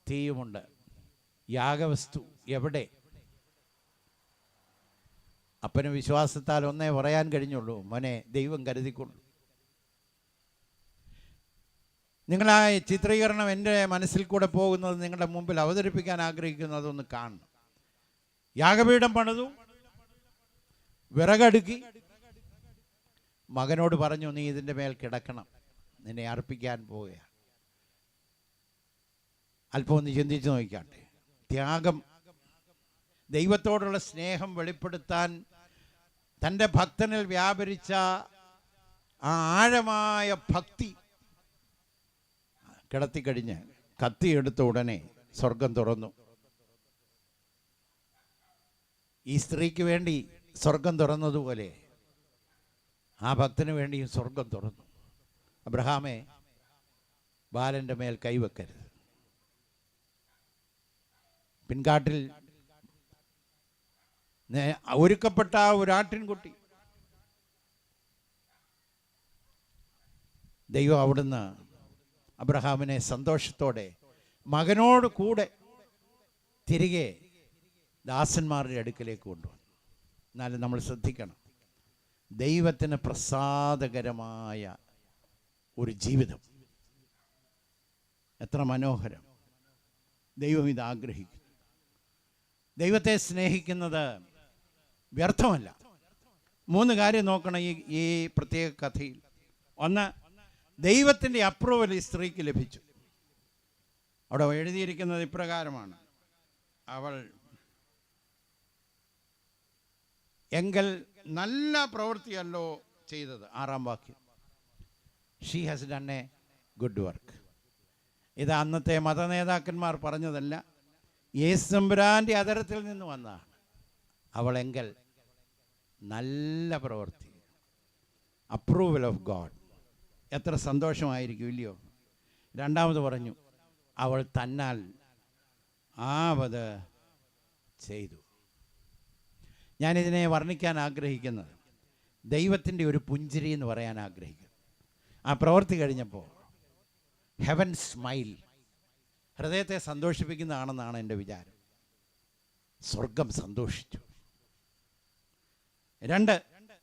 Speaker 1: തീയുമുണ്ട്, യാഗവസ്തു എവിടെ? അപ്പന് വിശ്വാസത്താൽ ഒന്നേ പറയാൻ കഴിഞ്ഞുള്ളൂ, മോനെ, ദൈവം കരുതിക്കൊള്ളു. നിങ്ങളാ ചിത്രീകരണം എൻ്റെ മനസ്സിൽ കൂടെ പോകുന്നത് നിങ്ങളുടെ മുമ്പിൽ അവതരിപ്പിക്കാൻ ആഗ്രഹിക്കുന്നതൊന്ന് കാണണം. യാഗപീഠം പണിതു, വിറകടുക്കി, മകനോട് പറഞ്ഞു, നീ ഇതിൻ്റെ മേൽ കിടക്കണം, നിന്നെ അർപ്പിക്കാൻ പോവുകയാണ്. അല്പം ഒന്ന് ചിന്തിച്ച് നോക്കിക്കാട്ടെ. ത്യാഗം, ദൈവത്തോടുള്ള സ്നേഹം വെളിപ്പെടുത്താൻ തൻ്റെ ഭക്തനിൽ വ്യാപരിച്ച ആ ആഴമായ ഭക്തി കിടത്തിക്കഴിഞ്ഞ് കത്തിയെടുത്ത ഉടനെ സ്വർഗം തുറന്നു. ഈ സ്ത്രീക്ക് വേണ്ടി സ്വർഗം തുറന്നതുപോലെ ആ ഭക്തന് വേണ്ടിയും സ്വർഗം തുറന്നു. അബ്രഹാമേ, ബാലൻ്റെ മേൽ കൈവെക്കരുത്. പിൻകാട്ടിൽ ഒരുക്കപ്പെട്ട ഒരു ആട്ടിൻകുട്ടി, ദൈവം അവിടുന്ന് അബ്രഹാമിനെ സന്തോഷത്തോടെ മകനോട് കൂടെ തിരികെ ദാസന്മാരുടെ അടുക്കലേക്ക് കൊണ്ടുവന്നു. എന്നാലും നമ്മൾ ശ്രദ്ധിക്കണം, ദൈവത്തിന് പ്രസാദകരമായ ഒരു ജീവിതം എത്ര മനോഹരം. ദൈവം ഇത് ആഗ്രഹിക്കുന്നു. ദൈവത്തെ സ്നേഹിക്കുന്നത് വ്യർത്ഥമല്ല. 3 കാര്യം നോക്കണം ഈ പ്രത്യേക കഥയിൽ. ഒന്ന്, ദൈവത്തിൻ്റെ അപ്രൂവൽ ഈ സ്ത്രീക്ക് ലഭിച്ചു. അവിടെ എഴുതിയിരിക്കുന്നത് ഇപ്രകാരമാണ്, അവൾ എങ്കിൽ നല്ല പ്രവൃത്തിയല്ലോ ചെയ്തത്. 6-ാം വാക്യം, she has done A good work. ഇത് അന്നത്തെ മതനേതാക്കന്മാർ പറഞ്ഞതല്ല, യേശുമ്പുരാൻ്റെ അതരത്തിൽ നിന്ന് വന്നതാണ്. അവളെങ്കിൽ നല്ല പ്രവൃത്തി, അപ്രൂവൽ ഓഫ് ഗോഡ്. എത്ര സന്തോഷമായിരിക്കും, ഇല്ലയോ? 2ാമത് പറഞ്ഞു, അവൾ തന്നാൽ ആവത് ചെയ്തു. ഞാനിതിനെ വർണ്ണിക്കാൻ ആഗ്രഹിക്കുന്നത് ദൈവത്തിൻ്റെ ഒരു പുഞ്ചിരി എന്ന് പറയാൻ ആഗ്രഹിക്കുന്നു. ആ പ്രവൃത്തി കഴിഞ്ഞപ്പോൾ ഹെവൻ സ്മൈൽ, ഹൃദയത്തെ സന്തോഷിപ്പിക്കുന്നതാണെന്നാണ് എൻ്റെ വിചാരം. സ്വർഗം സന്തോഷിച്ചു. 2,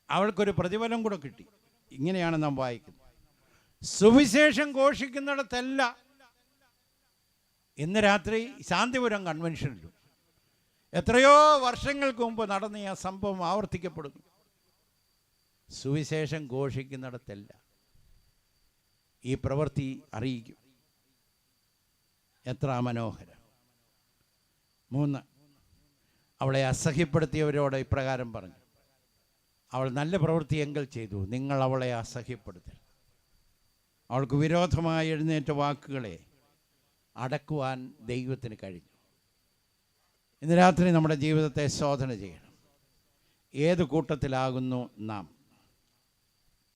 Speaker 1: അവൾക്കൊരു പ്രതിഫലം കൂടെ കിട്ടി. ഇങ്ങനെയാണ് നാം വായിക്കുന്നത്, സുവിശേഷം ഘോഷിക്കുന്നിടത്തല്ല. ഇന്ന് രാത്രി ശാന്തിപുരം കൺവെൻഷനിലും എത്രയോ വർഷങ്ങൾക്ക് മുമ്പ് നടന്ന ആ സംഭവം ആവർത്തിക്കപ്പെടുന്നു. സുവിശേഷം ഘോഷിക്കുന്നിടത്തല്ല. ഈ പ്രവൃത്തി അറിയിക്കും. എത്ര മനോഹരം. 3, അവളെ അസഹ്യപ്പെടുത്തിയവരോട് ഇപ്രകാരം പറഞ്ഞു, അവൾ നല്ല പ്രവൃത്തി എങ്കിൽ ചെയ്തു, നിങ്ങൾ അവളെ അസഹ്യപ്പെടുത്തരുത്. അവൾക്ക് വിരോധമായി എഴുന്നേറ്റ വാക്കുകളെ അടക്കുവാൻ ദൈവത്തിന് കഴിഞ്ഞു. ഇന്ന് രാത്രി നമ്മുടെ ജീവിതത്തെ ശോധന ചെയ്യണം. ഏത് കൂട്ടത്തിലാകുന്നു നാം?